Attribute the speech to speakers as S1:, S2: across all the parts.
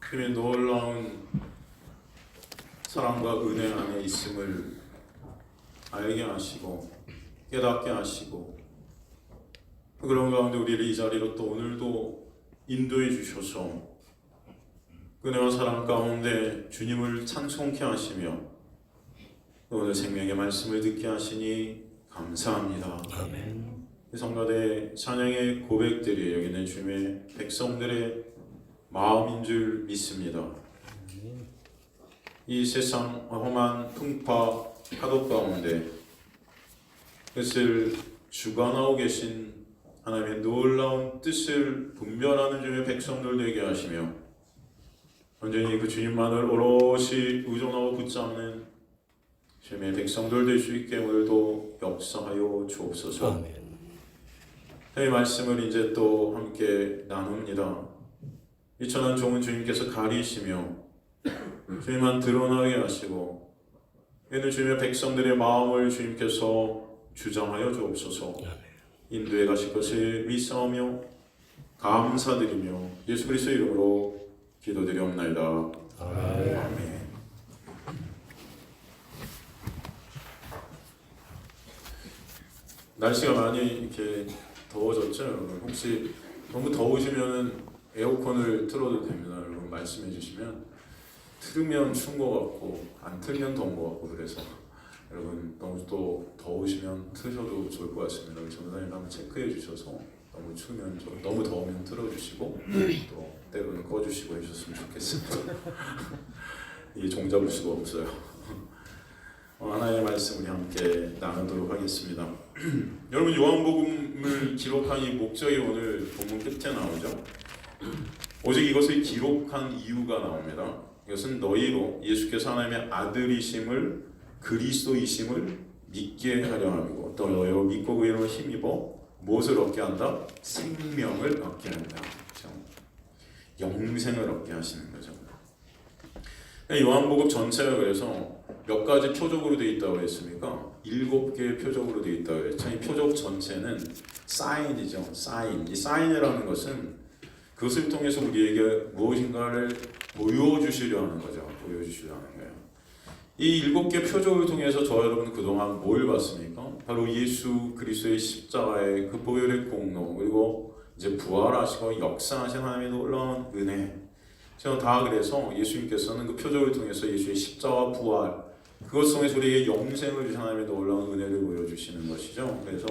S1: 주님의 놀라운 사랑과 은혜 안에 있음을 알게 하시고 깨닫게 하시고, 그런 가운데 우리를 이 자리로 또 오늘도 인도해 주셔서 은혜와 사랑 가운데 주님을 찬송케 하시며 오늘 생명의 말씀을 듣게 하시니 감사합니다.
S2: 아멘.
S1: 성가대 찬양의 고백들이 여기 있는 주님의 백성들의 마음인 줄 믿습니다. 이 세상 험한 풍파 파도 가운데 그것을 주관하고 계신 하나님의 놀라운 뜻을 분별하는 주님의 백성들 되게 하시며 완전히 그 주님만을 오롯이 의존하고 붙잡는 주님의 백성들 될 수 있게 오늘도 역사하여 주옵소서.
S2: 아멘.
S1: 이 말씀을 이제 또 함께 나눕니다. 이 천한 종은 주님께서 가리시며 주님만 드러나게 하시고 이는 주님의 백성들의 마음을 주님께서 주장하여 주옵소서. 인도에 가실 것을 믿사오며 감사드리며 예수 그리스도의 이름으로 기도드리옵나이다.
S2: 아멘.
S1: 아멘. 날씨가 많이 이렇게 더워졌죠, 여러분? 혹시 너무 더우시면은 에어컨을 틀어도 됩니다, 여러분. 말씀해 주시면 틀면 추운 것 같고 안 틀면 더운 것 같고 그래서 여러분 너무 또 더우시면 트셔도 좋을 것 같습니다. 우리 전도사님 한번 체크해 주셔서 너무 추우면 너무 더우면 틀어주시고 또 때로는 꺼주시고 해주셨으면 좋겠습니다. 이게 종잡을 수가 없어요. 하나의 말씀 우리 함께 나누도록 하겠습니다. 여러분, 요한복음을 기록한 이 목적이 오늘 본문 끝에 나오죠. 오직 이것을 기록한 이유가 나옵니다. 이것은 너희로 예수께서 하나님의 아들이심을 그리스도이심을 믿게 하려 함이고 또 너희로 믿고 그 이름으로 힘입어 무엇을 얻게 한다? 생명을 얻게 한다. 그렇죠? 영생을 얻게 하시는 거죠. 요한복음 전체가 그래서 몇 가지 표적으로 되어 있다고 했습니까? 7개의 표적으로 되어 있다고 했죠. 이 표적 전체는 사인이죠. 사인. 이 사인이라는 것은 그것을 통해서 우리에게 무엇인가를 보여주시려 하는 거죠. 보여주시려 하는 거예요. 이 7개 표적을 통해서 저와 여러분 그동안 뭘 봤습니까? 바로 예수 그리스도의 십자가의 그 보혈의 공로, 그리고 이제 부활하시고 역사하신 하나님의 놀라운 은혜. 저는 다 그래서 예수님께서는 그 표적을 통해서 예수의 십자가 부활, 그것 통해서 우리에게 영생을 주신 하나님의 놀라운 은혜를 보여주시는 것이죠. 그래서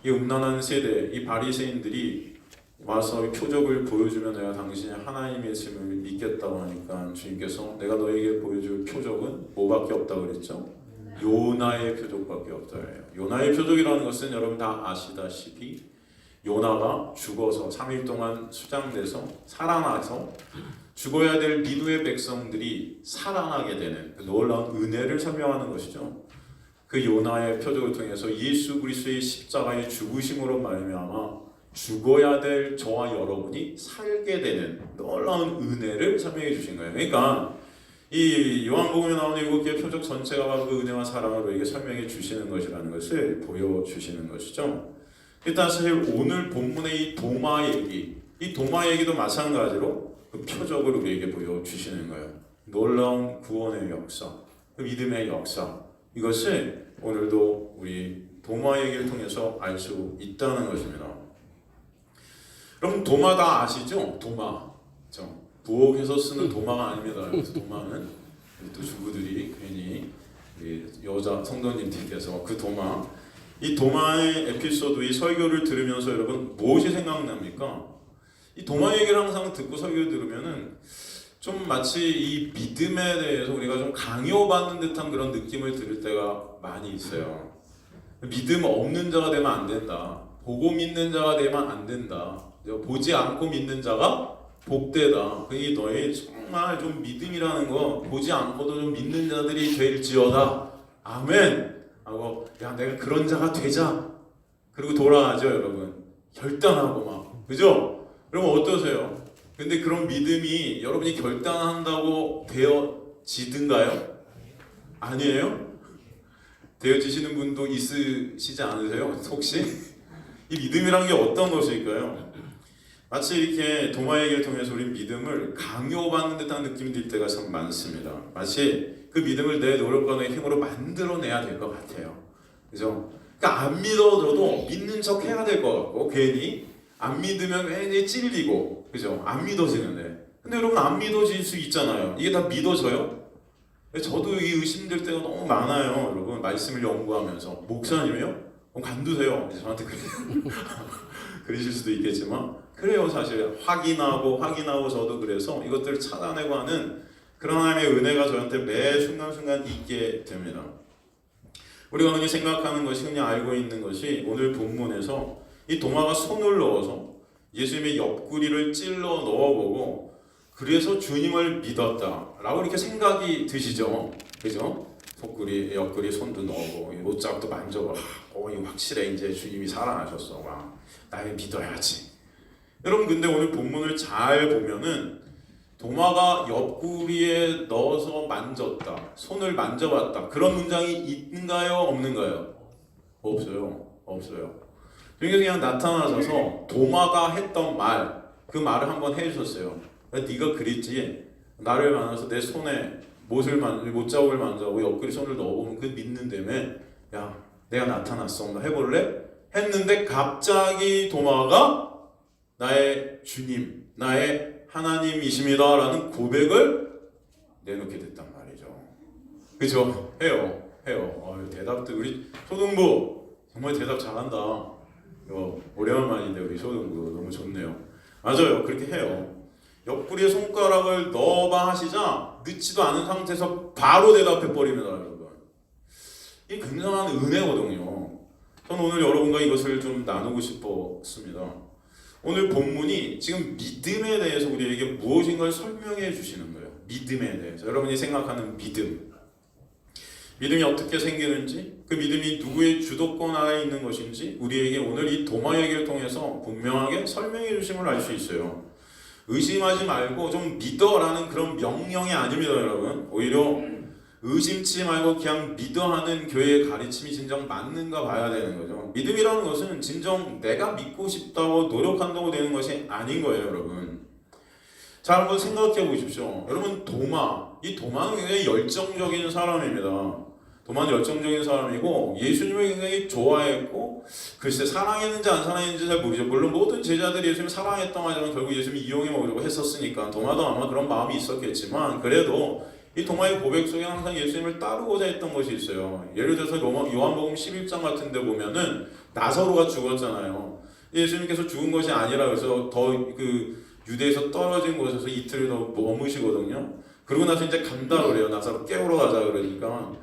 S1: 이 음란한 세대, 이 바리새인들이 와서 이 표적을 보여주면 내가 당신이 하나님의 있음을 믿겠다고 하니까 주님께서 내가 너에게 보여줄 표적은 뭐밖에 없다고 그랬죠? 요나의 표적밖에 없다 해요. 요나의 표적이라는 것은 여러분 다 아시다시피 요나가 죽어서 3일 동안 수장돼서 살아나서 죽어야 될 니느웨 백성들이 살아나게 되는 그 놀라운 은혜를 설명하는 것이죠. 그 요나의 표적을 통해서 예수 그리스도의 십자가의 죽으심으로 말미암아 죽어야 될 저와 여러분이 살게 되는 놀라운 은혜를 설명해 주신 거예요. 그러니까 이 요한복음에 나오는 7개의 표적 전체가 바로 그 은혜와 사랑을 우리에게 설명해 주시는 것이라는 것을 보여주시는 것이죠. 일단 사실 오늘 본문의 이 도마 얘기, 이 도마 얘기도 마찬가지로 그 표적을 우리에게 보여주시는 거예요. 놀라운 구원의 역사, 그 믿음의 역사, 이것을 오늘도 우리 도마 얘기를 통해서 알 수 있다는 것입니다. 여러분 도마 다 아시죠? 도마. 그렇죠? 부엌에서 쓰는 도마가 아닙니다. 그래서 도마는 또 주부들이 괜히 여자 성도님들께서 그 도마, 이 도마의 에피소드, 이 설교를 들으면서 여러분 무엇이 생각납니까? 이 도마 얘기를 항상 듣고 설교를 들으면은 좀 마치 이 믿음에 대해서 우리가 좀 강요받는 듯한 그런 느낌을 들을 때가 많이 있어요. 믿음 없는 자가 되면 안 된다. 보고 믿는 자가 되면 안 된다. 보지 않고 믿는 자가 복되다. 그게 너희 정말 좀 믿음이라는 거 보지 않고도 좀 믿는 자들이 될지어다. 아멘. 하고 야 내가 그런 자가 되자. 그리고 돌아가죠 여러분. 결단하고 막 그죠? 여러분 어떠세요? 근데 그런 믿음이 여러분이 결단한다고 되어지든가요? 아니에요? 되어지시는 분도 있으시지 않으세요? 혹시? 이 믿음이란 게 어떤 것일까요? 마치 이렇게 도마 얘기를 통해서 우리 믿음을 강요받는 듯한 느낌이 들 때가 참 많습니다. 마치 그 믿음을 내 노력과 내 힘으로 만들어내야 될 것 같아요. 그죠? 그러니까 안 믿어줘도 믿는 척 해야 될 것 같고, 괜히 안 믿으면 괜히 찔리고, 그죠? 안 믿어지는데. 근데 여러분, 안 믿어질 수 있잖아요. 이게 다 믿어져요? 저도 이 의심될 때가 너무 많아요. 여러분, 말씀을 연구하면서. 목사님이요? 관두세요. 이제 저한테 그러실 수도 있겠지만, 그래요. 사실 확인하고 저도 그래서 이것들을 찾아내고 하는 그런 하나님의 은혜가 저한테 매 순간순간 있게 됩니다. 우리가 흔히 생각하는 것이, 흔히 알고 있는 것이, 오늘 본문에서 이 도마가 손을 넣어서 예수님의 옆구리를 찔러 넣어보고 그래서 주님을 믿었다라고 이렇게 생각이 드시죠. 그죠? 옆구리 손도 넣어보고 옷장도 만져봐. 이거 확실해. 이제 주님이 살아나셨어. 와, 나를 믿어야지. 여러분, 근데 오늘 본문을 잘 보면은 도마가 옆구리에 넣어서 만졌다, 손을 만져봤다, 그런 문장이 있는가요? 없는가요? 없어요. 그냥 나타나셔서 도마가 했던 말, 그 말을 한번 해주셨어요. 네가 그랬지, 나를 만나서 내 손에 못자국을 만져고 옆구리 손을 넣어보면 그 믿는다며. 야, 내가 나타났어. 한번 해볼래? 했는데 갑자기 도마가 나의 주님, 나의 하나님이십니다 라는 고백을 내놓게 됐단 말이죠. 그죠? 해요. 대답도 우리 소등부 정말 대답 잘한다. 오래간만인데 우리 소등부 너무 좋네요. 맞아요. 그렇게 해요. 옆구리에 손가락을 넣어봐 하시자 늦지도 않은 상태에서 바로 대답해버립니다. 여러분, 이게 굉장한 은혜거든요. 저는 오늘 여러분과 이것을 좀 나누고 싶었습니다. 오늘 본문이 지금 믿음에 대해서 우리에게 무엇인가를 설명해 주시는 거예요. 믿음에 대해서. 여러분이 생각하는 믿음이 어떻게 생기는지, 그 믿음이 누구의 주도권 아래 있는 것인지 우리에게 오늘 이 도마 얘기를 통해서 분명하게 설명해 주심을 알 수 있어요. 의심하지 말고 좀 믿어라는 그런 명령이 아닙니다. 여러분, 오히려 의심치 말고 그냥 믿어 하는 교회의 가르침이 진정 맞는가 봐야 되는 거죠. 믿음이라는 것은 진정 내가 믿고 싶다고 노력한다고 되는 것이 아닌 거예요. 여러분, 자, 한번 생각해 보십시오. 여러분, 이 도마는 굉장히 열정적인 사람입니다. 도마는 열정적인 사람이고 예수님을 굉장히 좋아했고, 글쎄 사랑했는지 안 사랑했는지 잘 모르죠. 물론 모든 제자들이 예수님을 사랑했던 하지만 결국 예수님을 이용해 먹으려고 했었으니까 도마도 아마 그런 마음이 있었겠지만, 그래도 이 도마의 고백 속에 항상 예수님을 따르고자 했던 것이 있어요. 예를 들어서 요한복음 11장 같은 데 보면은 나사로가 죽었잖아요. 예수님께서 죽은 것이 아니라 그래서 더 유대에서 떨어진 곳에서 이틀을 더 머무시거든요. 그러고 나서 이제 간다 그래요. 나사로 깨우러 가자 그러니까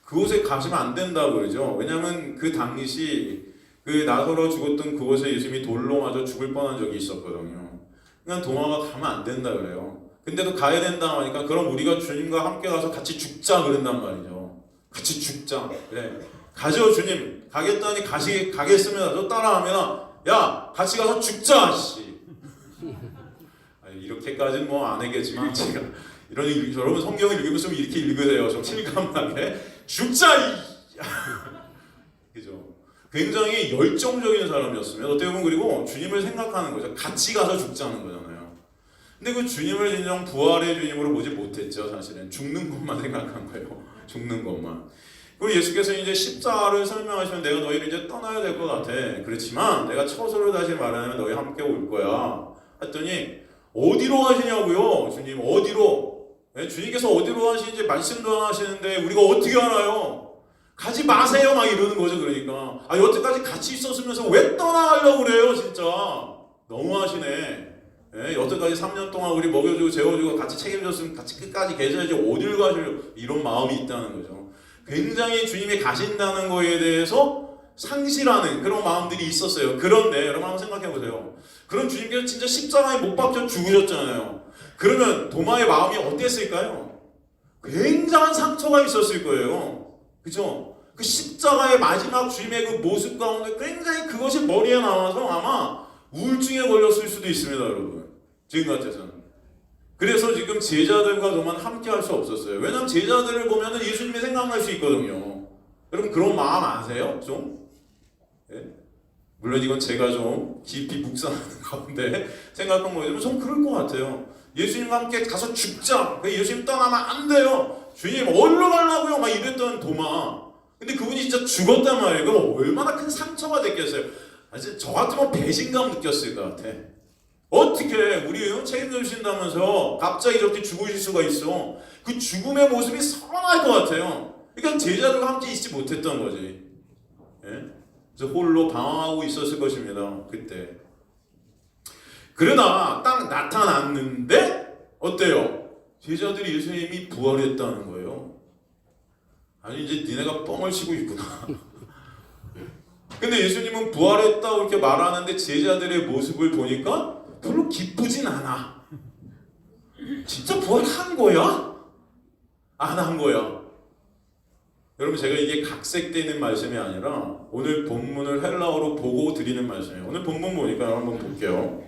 S1: 그곳에 가시면 안 된다 그러죠. 왜냐하면 그 당시 그 나사로 죽었던 그곳에 예수님이 돌로 맞아 죽을 뻔한 적이 있었거든요. 그러니까 도마가 가면 안 된다 그래요. 근데도 가야 된다 하니까 그럼 우리가 주님과 함께 가서 같이 죽자 그런단 말이죠. 같이 죽자. 그래, 가죠 주님. 가겠다니 가겠습니다. 저 따라하면 야, 같이 가서 죽자. 씨. 아니, 이렇게까지는 뭐 안 하겠지만 제가 여러분 성경을 읽으면 이렇게 읽으세요. 좀 실감나게 죽자. 그죠? 굉장히 열정적인 사람이었으면 어떻게 보면, 그리고 주님을 생각하는 거죠. 같이 가서 죽자는 거잖아요. 근데 그 주님을 진정 부활의 주님으로 보지 못했죠. 사실은 죽는 것만 생각한 거예요. 죽는 것만. 그리고 예수께서 이제 십자가를 설명하시면 내가 너희를 이제 떠나야 될 것 같아. 그렇지만 내가 처소를 다시 말하면 너희 함께 올 거야. 했더니 어디로 가시냐고요? 주님 어디로? 네? 주님께서 어디로 가시는지 말씀도 안 하시는데 우리가 어떻게 알아요? 가지 마세요 막 이러는 거죠. 그러니까 여태까지 같이 있었으면서 왜 떠나가려고 그래요? 진짜 너무하시네. 예, 여태까지 3년 동안 우리 먹여주고 재워주고 같이 책임졌으면 같이 끝까지 계셔야지 어딜 가시려고, 이런 마음이 있다는 거죠. 굉장히 주님이 가신다는 거에 대해서 상실하는 그런 마음들이 있었어요. 그런데 여러분 한번 생각해 보세요. 그런 주님께서 진짜 십자가에 못 박혀 죽으셨잖아요. 그러면 도마의 마음이 어땠을까요? 굉장한 상처가 있었을 거예요. 그죠? 그 십자가의 마지막 주님의 그 모습 가운데 굉장히 그것이 머리에 남아서 아마 우울증에 걸렸을 수도 있습니다. 여러분, 지금 같아서는. 그래서 지금 제자들과 저만 함께 할 수 없었어요. 왜냐하면 제자들을 보면 예수님이 생각날 수 있거든요. 여러분 그런 마음 아세요? 좀? 네? 물론 이건 제가 좀 깊이 묵상하는 가운데 생각한 거예요. 전 그럴 것 같아요. 예수님과 함께 가서 죽자. 예수님 떠나면 안 돼요. 주님 어디로 가려고요? 막 이랬던 도마. 근데 그분이 진짜 죽었단 말이에요. 그럼 얼마나 큰 상처가 됐겠어요. 저 같으면 배신감 느꼈을 것 같아. 어떻게 우리 책임져 주신다면서 갑자기 저렇게 죽으실 수가 있어. 그 죽음의 모습이 서운할 것 같아요. 그러니까 제자들과 함께 있지 못했던 거지. 예? 그래서 홀로 방황하고 있었을 것입니다. 그때. 그러나 딱 나타났는데 어때요? 제자들이 예수님이 부활했다는 거예요. 아니 이제 니네가 뻥을 치고 있구나. 근데 예수님은 부활했다고 이렇게 말하는데 제자들의 모습을 보니까 별로 기쁘진 않아. 진짜 부활한 거야? 안 한 거야? 여러분 제가 이게 각색되는 말씀이 아니라 오늘 본문을 헬라어로 보고 드리는 말씀이에요. 오늘 본문 보니까 한번 볼게요.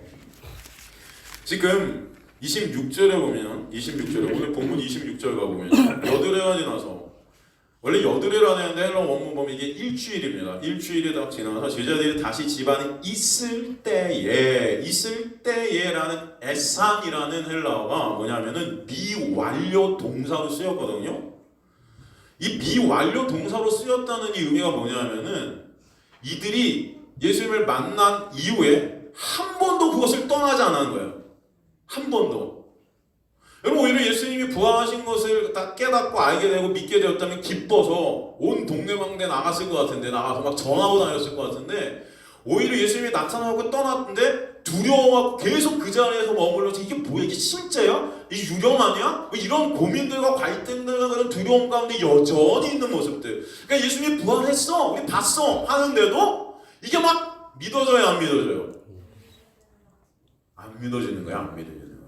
S1: 지금 26절에 보면 26절에 오늘 본문 26절 가보면 여드레가 지나서 원래 여드레라는 했는데 헬라어 원문 보면 이게 일주일입니다. 일주일이 딱 지나서 제자들이 다시 집안에 있을 때에라는 에산이라는 헬라어가 뭐냐면은 미완료 동사로 쓰였거든요. 이 미완료 동사로 쓰였다는 이 의미가 뭐냐면은 이들이 예수님을 만난 이후에 한 번도 그것을 떠나지 않은 거예요. 한 번도. 여러분 오히려 예수님이 부활하신 것을 딱 깨닫고 알게 되고 믿게 되었다면 기뻐서 온 동네방네 나갔을 것 같은데 나가서 막 전하고 다녔을 것 같은데 오히려 예수님이 나타나고 떠났는데 두려워하고 계속 그 자리에서 머물러서 이게 뭐야? 이게 실제야? 이게 유령 아니야? 이런 고민들과 갈등들과 그런 두려움 가운데 여전히 있는 모습들. 그러니까 예수님이 부활했어, 우리 봤어 하는데도 이게 막 믿어져요, 안 믿어져요? 안 믿어지는 거야, 안 믿어지는 거야.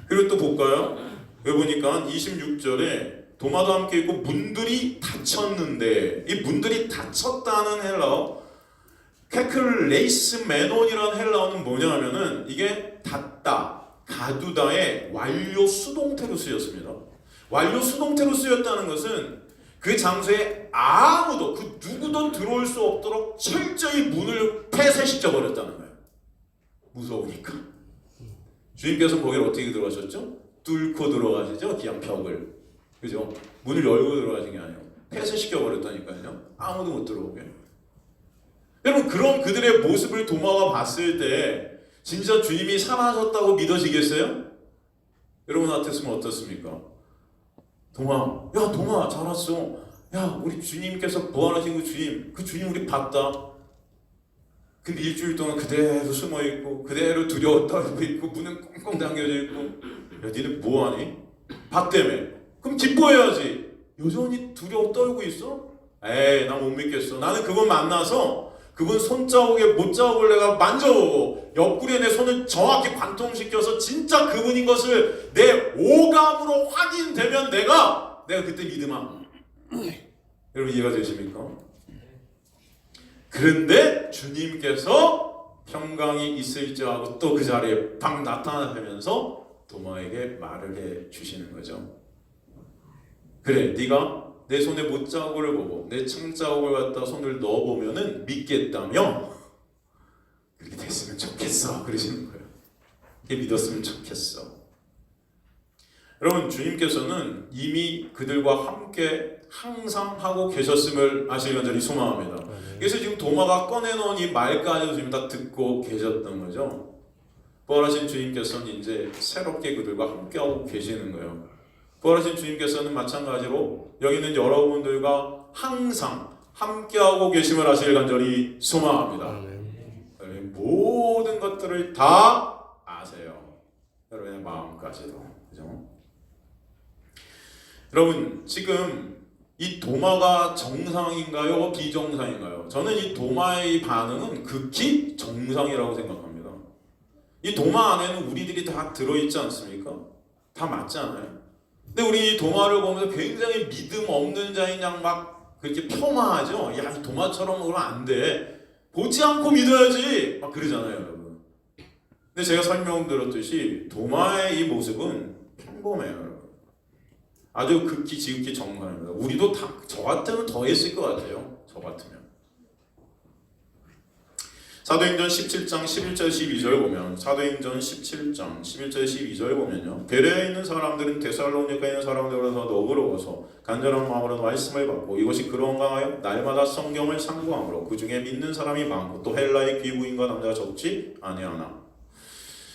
S1: 그리고 또 볼까요? 여기 보니까 26절에 도마도 함께 있고 문들이 닫혔는데 이 문들이 닫혔다는 헬라어 케클레이스 메논이라는 헬라어는 뭐냐면은 이게 닫다, 가두다의 완료 수동태로 쓰였습니다. 완료 수동태로 쓰였다는 것은 그 장소에 아무도 그 누구도 들어올 수 없도록 철저히 문을 폐쇄시켜 버렸다는 거예요. 무서우니까. 주님께서 거기를 어떻게 들어가셨죠? 뚫고 들어가시죠, 그냥 벽을. 그죠? 문을 열고 들어가신 게 아니에요. 폐쇄시켜 버렸다니까요. 아무도 못 들어오게. 여러분 그런 그들의 모습을 도마가 봤을 때 진짜 주님이 살아나셨다고 믿어지겠어요? 여러분 같았으면 어떻습니까? 도마, 야 도마 잘 왔어. 야 우리 주님께서 부활하신 그 주님 우리 봤다. 근데 일주일 동안 그대로 숨어있고 그대로 두려워 떨고 있고 문은 꽁꽁 잠겨져 있고 야 니네 뭐하니? 봤다며. 그럼 기뻐해야지. 여전히 두려워 떨고 있어? 에이 나 못 믿겠어. 나는 그분 만나서 그분 손자국에 못자국을 내가 만져보고 옆구리에 내 손을 정확히 관통시켜서 진짜 그분인 것을 내 오감으로 확인되면 내가 그때 믿음아. 여러분 이해가 되십니까? 그런데 주님께서 평강이 있을지하고 또 그 자리에 방 나타나면서 도마에게 말을 해주시는 거죠. 그래 네가 내 손에 못자국을 보고 내 창자국을 갖다 손을 넣어보면은 믿겠다며 그렇게 됐으면 좋겠어 그러시는 거예요. 그렇게 믿었으면 좋겠어. 여러분 주님께서는 이미 그들과 함께 항상 하고 계셨음을 아시길 간절히 소망합니다. 그래서 지금 도마가 꺼내놓은 이 말까지도 지금 다 듣고 계셨던 거죠. 부활하신 주님께서는 이제 새롭게 그들과 함께하고 계시는 거예요. 부활하신 주님께서는 마찬가지로 여기 있는 여러분들과 항상 함께하고 계심을 아시길 간절히 소망합니다. 모든 것들을 다 아세요. 여러분의 마음까지도. 그죠? 여러분 지금 이 도마가 정상인가요? 비정상인가요? 저는 이 도마의 반응은 극히 정상이라고 생각합니다. 이 도마 안에는 우리들이 다 들어있지 않습니까? 다 맞잖아요. 근데 우리 이 도마를 보면서 굉장히 믿음 없는 자인 양 막 그렇게 폄하하죠. 야, 이 도마처럼 그러면 안 돼. 보지 않고 믿어야지. 막 그러잖아요, 여러분. 근데 제가 설명드렸듯이 도마의 이 모습은 평범해요, 여러분. 아주 극히 지극히 정상입니다. 우리도 다 저 같으면 더 했을 것 같아요. 저 같으면. 사도행전 17장 11절 12절 보면 사도행전 17장 11절 12절 보면요. 베레아에 있는 사람들은 데살로니가에 있는 사람들보다 더 너그러워서 간절한 마음으로 말씀을 받고 이것이 그런가 하여 날마다 성경을 상고함으로 그 중에 믿는 사람이 많고 또 헬라의 귀부인과 남자가 적지 아니하나.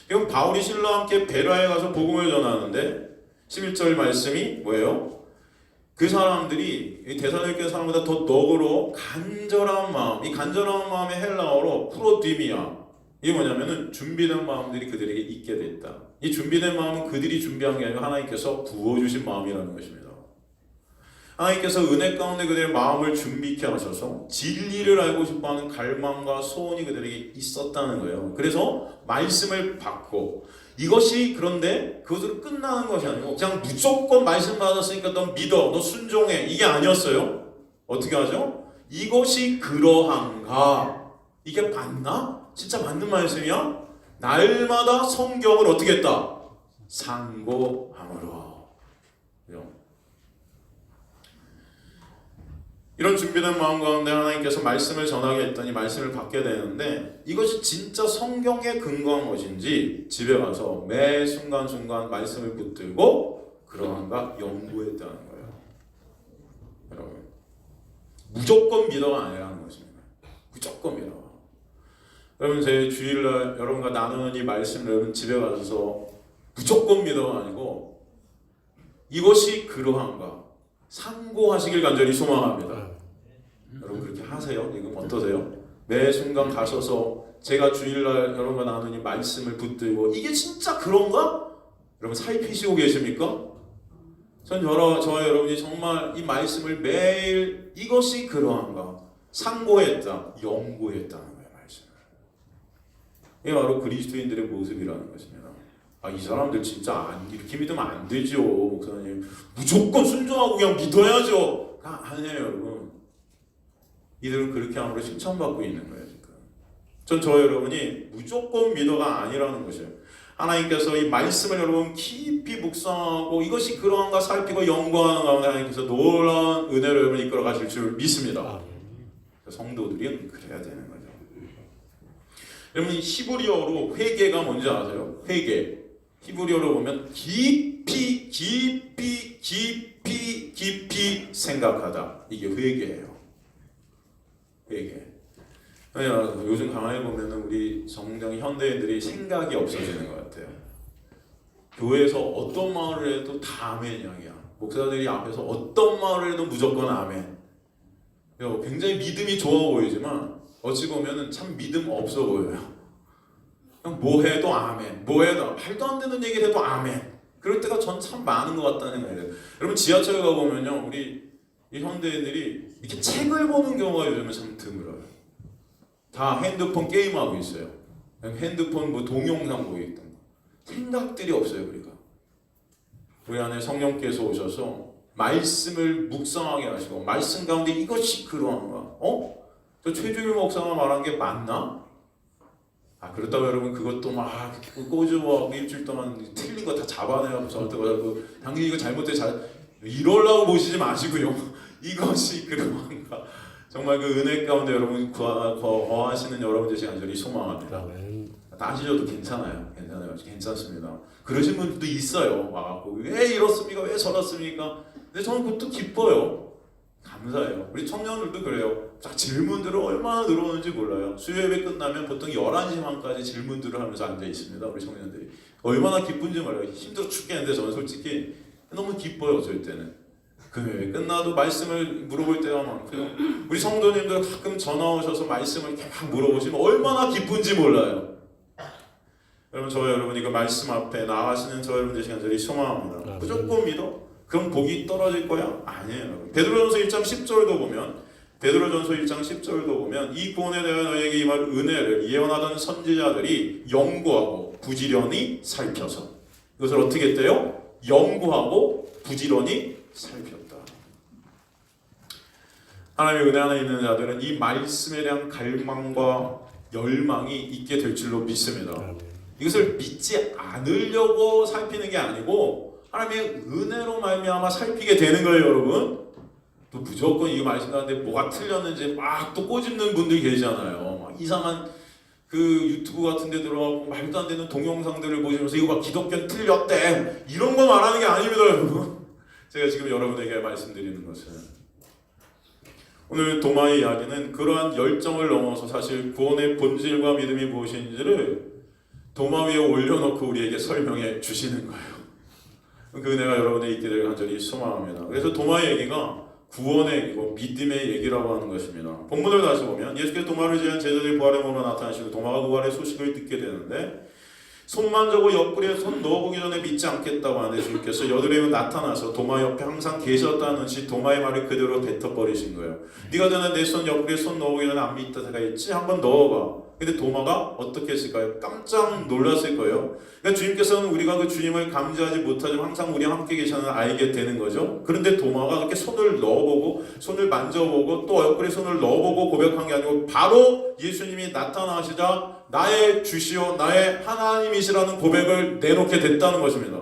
S1: 이건 바울이 신라와 함께 베레아에 가서 복음을 전하는데 11절 말씀이 뭐예요? 그 사람들이 데살로니가 사람보다 더 너그러워 간절한 마음, 이 간절한 마음의 헬라어로 프로디미아, 이게 뭐냐면은 준비된 마음들이 그들에게 있게 됐다. 이 준비된 마음은 그들이 준비한 게 아니라 하나님께서 부어주신 마음이라는 것입니다. 하나님께서 은혜 가운데 그들의 마음을 준비케 하셔서 진리를 알고 싶어하는 갈망과 소원이 그들에게 있었다는 거예요. 그래서 말씀을 받고 이것이 그런데 그것으로 끝나는 것이 아니고 그냥 무조건 말씀 받았으니까 너 믿어, 너 순종해, 이게 아니었어요. 어떻게 하죠? 이것이 그러한가? 이게 맞나? 진짜 맞는 말씀이야? 날마다 성경을 어떻게 했다? 상고함으로. 이런 준비된 마음 가운데 하나님께서 말씀을 전하게 했더니 말씀을 받게 되는데 이것이 진짜 성경에 근거한 것인지 집에 가서 매 순간순간 말씀을 붙들고 그러한가 연구했다는 거예요. 여러분, 무조건 믿어가 아니라는 것입니다. 무조건 믿어. 여러분, 제 주일날 여러분과 나누는 이 말씀을 여러분 집에 가서 무조건 믿어가 아니고 이것이 그러한가 상고하시길 간절히 소망합니다. 여러분 그렇게 하세요? 지금 어떠세요? 매 순간 가셔서 제가 주일날 여러분과 나누는 이 말씀을 붙들고 이게 진짜 그런가? 여러분 살피시고 계십니까? 저와 여러분이 정말 이 말씀을 매일 이것이 그러한가 상고했다, 연구했다는 거예요. 말씀을. 이게 바로 그리스도인들의 모습이라는 것입니다. 아, 이 사람들 진짜 이렇게 믿으면 안 되죠, 목사님. 무조건 순종하고 그냥 믿어야죠. 아니에요, 여러분. 이들은 그렇게 함으로 칭찬받고 있는 거예요, 지금. 저와 여러분이 무조건 믿어가 아니라는 것이에요. 하나님께서 이 말씀을 여러분 깊이 묵상하고 이것이 그러한가 살피고 연구하는 가운데 하나님께서 놀라운 은혜로 여러분 이끌어 가실 줄 믿습니다. 성도들이 그래야 되는 거죠. 여러분 히브리어로 회개가 뭔지 아세요? 회개. 히브리어로 보면 깊이 생각하다. 이게 회개예요. 회개. 요즘 강화에 보면 우리 정정 현대인들이 생각이 없어지는 것 같아요. 교회에서 어떤 말을 해도 다 아멘 이야기야. 목사들이 앞에서 어떤 말을 해도 무조건 아멘. 굉장히 믿음이 좋아 보이지만 어찌 보면 참 믿음 없어 보여요. 그냥 뭐 해도 아멘, 뭐 해도 말도 안 되는 얘기를 해도 아멘. 그럴 때가 전 참 많은 것 같다는 거예요. 여러분 지하철 가보면요, 우리 이 현대인들이 이렇게 책을 보는 경우가 요즘에 참 드물어요. 다 핸드폰 게임하고 있어요. 핸드폰 뭐 동영상 보고 있던 거. 생각들이 없어요, 우리가. 우리 안에 성령께서 오셔서 말씀을 묵상하게 하시고 말씀 가운데 이것이 그러한가? 저 최주일 목사가 말한 게 맞나? 그렇다고 여러분 그것도 막 꼬집어 일주일 동안 틀린 거 다 잡아내고 저한테 당연히 이거 잘못돼 이러려고 보시지 마시고요. 이것이 그러한가? 정말 그 은혜 가운데 여러분 거하시는 여러분 되시길 간절히 소망합니다. 다 하시셔도 괜찮아요. 괜찮습니다. 그러신 분들도 있어요. 왜 이렇습니까? 왜 저렇습니까? 근데 저는 그것도 기뻐요. 감사해요. 우리 청년들도 그래요. 질문들을 얼마나 늘어오는지 몰라요. 수요예배 끝나면 보통 11시 반까지 질문들을 하면서 앉아 있습니다. 우리 청년들이. 얼마나 기쁜지 몰라요. 힘들어 죽겠는데 저는 솔직히 너무 기뻐요. 저희 때는. 금요일 끝나도 말씀을 물어볼 때가 많고요. 우리 성도님들 가끔 전화 오셔서 말씀을 막 물어보시면 얼마나 기쁜지 몰라요. 여러분 저와 여러분이 그 말씀 앞에 나가시는 저와 여러분 되시길 간절히 소망합니다. 무조건 믿어? 그럼 복이 떨어질 거야? 아니에요. 베드로전서 1장 10절도 보면 베드로전서 1장 10절도 보면 이 구원에 대하여 너에게 임할 은혜를 예언하던 선지자들이 연구하고 부지런히 살펴서 이것을 어떻게 했대요? 연구하고 부지런히 살폈다. 하나님의 은혜 안에 있는 자들은 이 말씀에 대한 갈망과 열망이 있게 될 줄로 믿습니다. 이것을 믿지 않으려고 살피는 게 아니고 하나님의 은혜로 말미암아 살피게 되는 거예요, 여러분. 또 무조건 이 말씀 가운데 뭐가 틀렸는지 막 또 꼬집는 분들이 계시잖아요. 막 이상한 그 유튜브 같은 데 들어가고 말도 안 되는 동영상들을 보시면서 이거 막 기독교는 틀렸대 이런 거 말하는 게 아닙니다 여러분. 제가 지금 여러분에게 말씀드리는 것은 오늘 도마의 이야기는 그러한 열정을 넘어서 사실 구원의 본질과 믿음이 무엇인지를 도마 위에 올려놓고 우리에게 설명해 주시는 거예요. 그 은혜가 여러분에 있게 될 간절히 소망합니다. 그래서 도마의 얘기가 구원의 얘기고 믿음의 얘기라고 하는 것입니다. 본문을 다시 보면 예수께서 도마를 지은 제자들이 부활의 몸으로 나타나시고 도마가 부활의 소식을 듣게 되는데 손만 저고 옆구리에 손 넣어보기 전에 믿지 않겠다고 하는데 주님께서 여드레에 나타나서 도마 옆에 항상 계셨다는 듯이 도마의 말을 그대로 뱉어버리신 거예요. 네가 전에 내 손 옆구리에 손 넣어보기 전에 안 믿다가 있지? 한번 넣어봐. 근데 도마가 어떻게 했을까요? 깜짝 놀랐을 거예요. 그러니까 주님께서는 우리가 그 주님을 감지하지 못하지만 항상 우리와 함께 계시는 알게 되는 거죠. 그런데 도마가 그렇게 손을 넣어보고 손을 만져보고 또 옆구리에 손을 넣어보고 고백한 게 아니고 바로 예수님이 나타나시자 나의 주시오 나의 하나님이시라는 고백을 내놓게 됐다는 것입니다.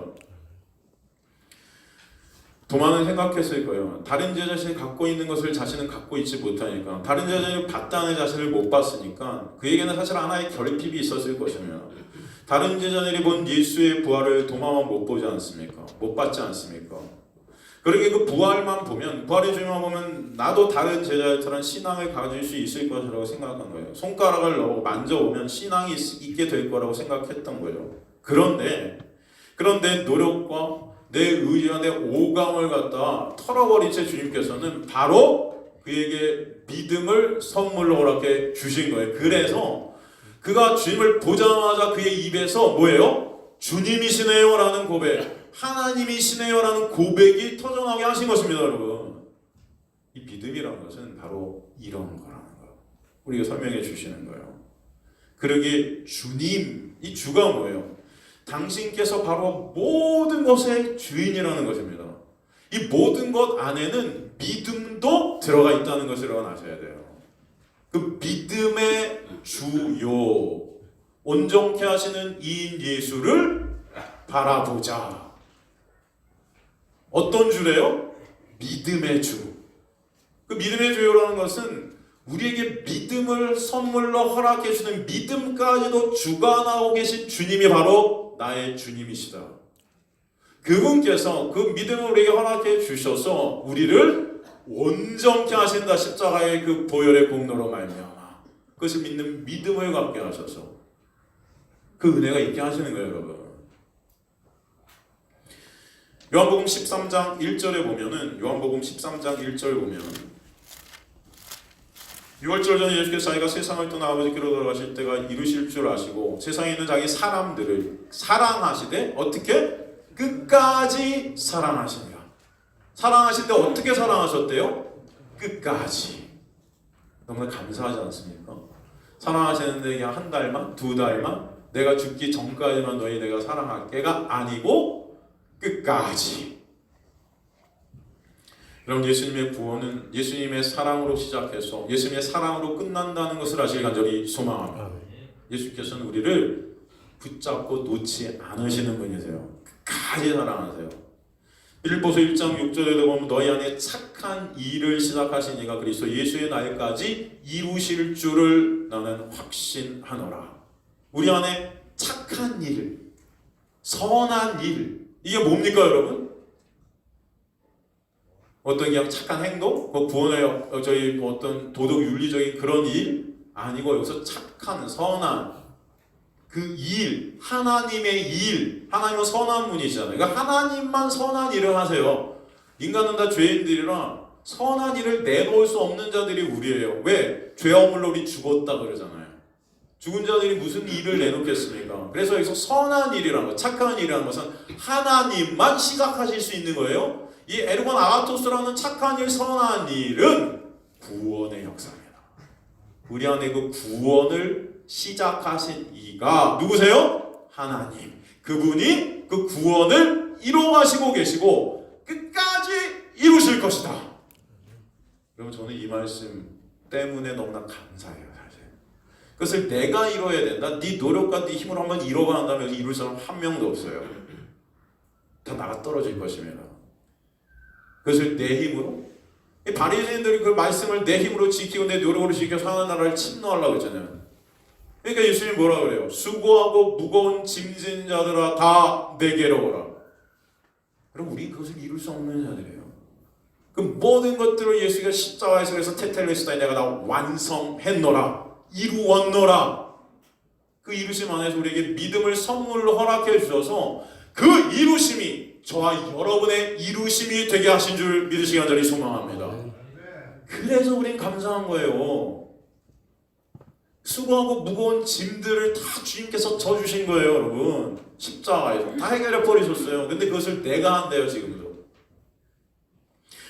S1: 도마는 생각했을 거예요. 다른 제자들이 갖고 있는 것을 자신은 갖고 있지 못하니까 다른 제자들이 봤다는 자신을 못 봤으니까 그에게는 사실 하나의 결핍이 있었을 것입니다. 다른 제자들이 본 예수의 부활을 도마만 못 보지 않습니까? 못 봤지 않습니까? 그러게 그 부활만 보면 부활의 주님만 보면 나도 다른 제자들처럼 신앙을 가질 수 있을 것이라고 생각한 거예요. 손가락을 넣고 만져보면 신앙이 있게 될 거라고 생각했던 거예요. 그런데 노력과 내 의지와 내 오감을 갖다 털어버린 채 주님께서는 바로 그에게 믿음을 선물로 허락해 주신 거예요. 그래서 그가 주님을 보자마자 그의 입에서 뭐예요? 주님이시네요 라는 고백, 하나님이시네요 라는 고백이 터져나오게 하신 것입니다. 여러분, 이 믿음이라는 것은 바로 이런 거라는 거예요. 우리가 설명해 주시는 거예요. 그러기에 주님, 이 주가 뭐예요? 당신께서 바로 모든 것의 주인이라는 것입니다. 이 모든 것 안에는 믿음도 들어가 있다는 것을 아셔야 돼요. 그 믿음의 주요, 온전케 하시는 이인 예수를 바라보자. 어떤 주래요? 믿음의 주. 그 믿음의 주요라는 것은 우리에게 믿음을 선물로 허락해 주는 믿음까지도 주관하고 계신 주님이 바로 나의 주님이시다. 그분께서 그 믿음을 우리에게 허락해 주셔서 우리를 온전케 하신다. 십자가의 그 보혈의 공로로 말미암아 그것을 믿는 믿음을 갖게 하셔서 그 은혜가 있게 하시는 거예요. 여러분, 요한복음 13장 1절에 보면은 요한복음 13장 1절 보면 6월절 전에 예수께서 자기가 세상을 떠나 아버지께로 돌아가실 때가 이루실 줄 아시고 세상에 있는 자기 사람들을 사랑하시되 어떻게? 끝까지 사랑하시니라. 사랑하실 때 어떻게 사랑하셨대요? 끝까지. 너무나 감사하지 않습니까? 사랑하시는데 그냥 한 달만? 두 달만? 내가 죽기 전까지만 너희 내가 사랑할게가 아니고 끝까지. 그럼 예수님의 구원은 예수님의 사랑으로 시작해서 예수님의 사랑으로 끝난다는 것을 아시길 간절히 소망합니다. 예수께서는 우리를 붙잡고 놓지 않으시는 분이세요. 끝까지 사랑하세요. 빌립보서 1장 6절에도 보면 너희 안에 착한 일을 시작하신 이가 그리스도 예수의 날까지 이루실 줄을 나는 확신하노라. 우리 안에 착한 일, 선한 일, 이게 뭡니까 여러분? 어떤 그냥 착한 행동, 구원의 저희 어떤 도덕 윤리적인 그런 일 아니고 여기서 착한 선한 그 일, 하나님의 일, 하나님은 선한 분이시잖아요. 그러니까 하나님만 선한 일을 하세요. 인간은 다 죄인들이라 선한 일을 내놓을 수 없는 자들이 우리예요. 왜? 죄 허물로 우리 죽었다 그러잖아요. 죽은 자들이 무슨 일을 내놓겠습니까? 그래서 여기서 선한 일이라는 것, 착한 일이라는 것은 하나님만 시작하실 수 있는 거예요. 이 에르곤 아가토스라는 착한 일, 선한 일은 구원의 역사입니다. 우리 안에 그 구원을 시작하신 이가 누구세요? 하나님. 그분이 그 구원을 이루어가시고 계시고 끝까지 이루실 것이다. 여러분, 저는 이 말씀 때문에 너무나 감사해요. 사실 그것을 내가 이뤄야 된다, 네 노력과 네 힘으로 한번 이뤄가 한다면 이룰 사람 한 명도 없어요. 다 나가 떨어질 것입니다. 그것을 내 힘으로, 바리새인들이 그 말씀을 내 힘으로 지키고 내 노력으로 지켜서 하나님 나라를 침노하려고 했잖아요. 그러니까 예수님이 뭐라 그래요? 수고하고 무거운 짐진 자들아 다 내게로 오라. 그럼 우리 그것을 이룰 수 없는 자들이에요. 그 모든 것들을 예수가 십자가에서 그래서 테텔레스타에 내가 다 완성했노라, 이루었노라. 그 이루심 안에서 우리에게 믿음을 선물로 허락해 주셔서 그 이루심이 저와 여러분의 이루심이 되게 하신 줄 믿으시기 간절히 소망합니다. 그래서 우린 감사한 거예요. 수고하고 무거운 짐들을 다 주님께서 져주신 거예요, 여러분. 십자가에서 다 해결해 버리셨어요. 근데 그것을 내가 한대요, 지금도.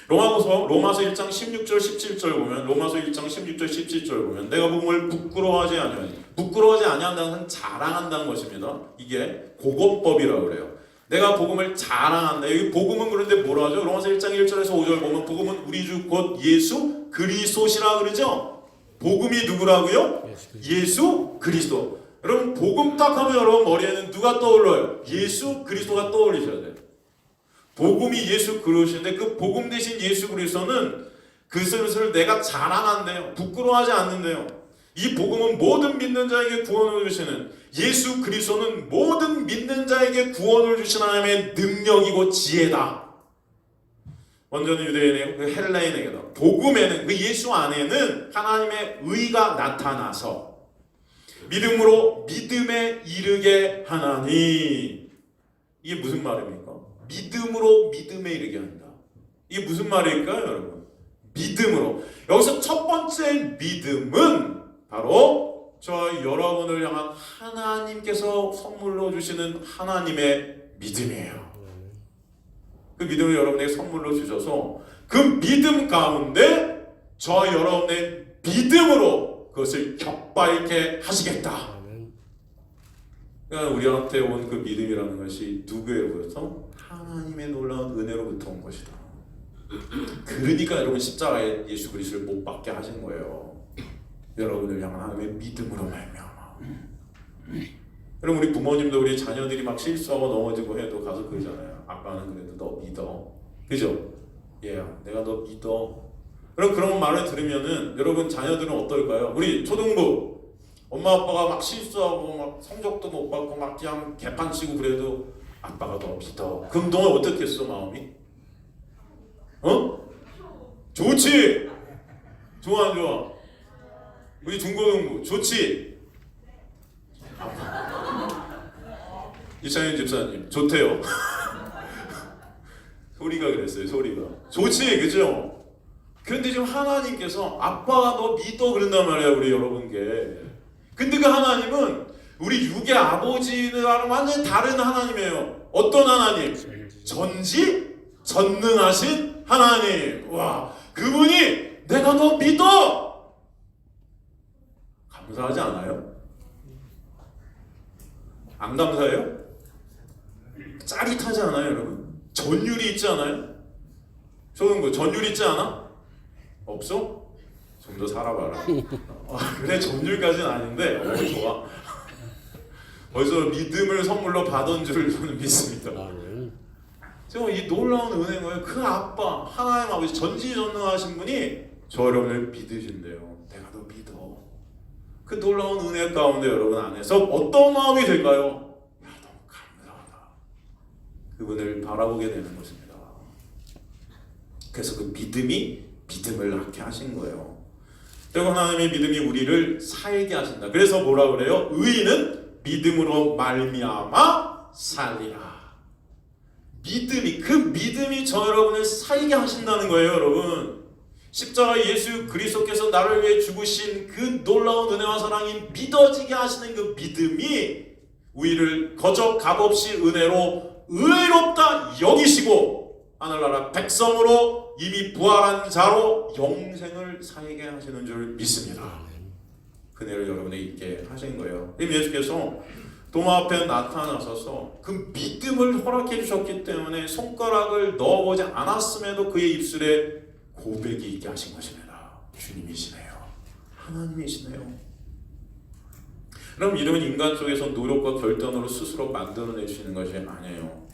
S1: 로마서 1장 16절 17절 보면, 로마서 1장 16절 17절 보면 내가 복음을 부끄러워하지 아니한다는 것은 자랑한다는 것입니다. 이게 고건법이라고 그래요. 내가 복음을 자랑한다. 여기 복음은 그런데 뭐라 하죠? 로마서 1장 1절에서 5절 보면 복음은 우리 주 곧 예수 그리스도시라 그러죠? 복음이 누구라고요? 예수 그리스도. 여러분 복음 딱 하면 여러분 머리에는 누가 떠올라요? 예수 그리스도가 떠올리셔야 돼요. 복음이 예수 그리스도인데 그 복음 대신 예수 그리스도는 그것을 내가 자랑한대요. 부끄러워하지 않는데요. 이 복음은 모든 믿는 자에게 구원을 주시는, 예수 그리스도는 모든 믿는 자에게 구원을 주시는 하나님의 능력이고 지혜다. 먼저는 유대인에게, 그 헬라인에게다. 복음에는, 그 예수 안에는 하나님의 의가 나타나서 믿음으로 믿음에 이르게 하나니. 이게 무슨 말입니까? 믿음으로 믿음에 이르게 한다. 이게 무슨 말일까요, 여러분? 믿음으로. 여기서 첫 번째 믿음은 바로 저와 여러분을 향한 하나님께서 선물로 주시는 하나님의 믿음이에요. 그 믿음을 여러분에게 선물로 주셔서 그 믿음 가운데 저와 여러분의 믿음으로 그것을 격발케 하시겠다. 그러니까 우리한테 온 그 믿음이라는 것이 누구로부터? 하나님의 놀라운 은혜로부터 온 것이다. 그러니까 여러분 십자가에 예수 그리스도를 못 박게 하신 거예요. 여러분을 향한 하나님의 믿음으로 말미암아. 여러분 우리 부모님도 우리 자녀들이 막 실수하고 넘어지고 해도 가서 그러잖아요. 아빠는 그래도 너 믿어. 그죠? 얘야 내가 너 믿어. 그런 말을 들으면은 여러분 자녀들은 어떨까요? 우리 초등부 엄마 아빠가 막 실수하고 막 성적도 못 받고 막 그냥 개판 치고 그래도 아빠가 너 믿어. 그럼 너는 어떻겠어 마음이? 좋지? 좋아 안 좋아? 우리 중고등부 좋지? 이창현 집사님 좋대요. 소리가 그랬어요. 소리가 좋지 그죠? 그런데 지금 하나님께서 아빠가 너 믿어 그런단 말이야 우리 여러분께. 근데 그 하나님은 우리 육의 아버지와는 완전히 다른 하나님이에요. 어떤 하나님? 전능하신 하나님. 와, 그분이 내가 너 믿어! 감사하지 않아요? 안 감사해요? 짜릿하지 않아요, 여러분? 전율이 있지 않아요? 저는 전율 있지 않아? 없어? 좀 더 살아봐라. 그래, 전율까지는 아닌데, 좋아. 벌써 믿음을 선물로 받은 줄 저는 믿습니다. 지금 이 놀라운 은혜가 그 아빠, 하나님 아버지 전지전능하신 분이 저 여러분을 믿으신대요. 내가 너 믿어. 그 놀라운 은혜 가운데 여러분 안에서 어떤 마음이 될까요? 야, 너무 감사하다. 그분을 바라보게 되는 것입니다. 그래서 그 믿음이 믿음을 낳게 하신 거예요. 그리고 하나님의 믿음이 우리를 살게 하신다. 그래서 뭐라 그래요? 의인은 믿음으로 말미암아 살리라. 믿음이, 그 믿음이 저 여러분을 살게 하신다는 거예요, 여러분. 십자가 예수 그리스도께서 나를 위해 죽으신 그 놀라운 은혜와 사랑이 믿어지게 하시는 그 믿음이 우리를 거저 값없이 은혜로 의롭다 여기시고 하늘나라 백성으로 이미 부활한 자로 영생을 살게 하시는 줄 믿습니다. 그 은혜를 여러분에게 있게 하신 거예요. 예수께서 도마 앞에 나타나셔서 그 믿음을 허락해 주셨기 때문에 손가락을 넣어보지 않았음에도 그의 입술에 고백이 있게 하신 것입니다. 주님이시네요. 하나님이시네요. 그럼 믿음은 인간 쪽에서 노력과 결단으로 스스로 만들어낼 수 있는 것이 아니에요.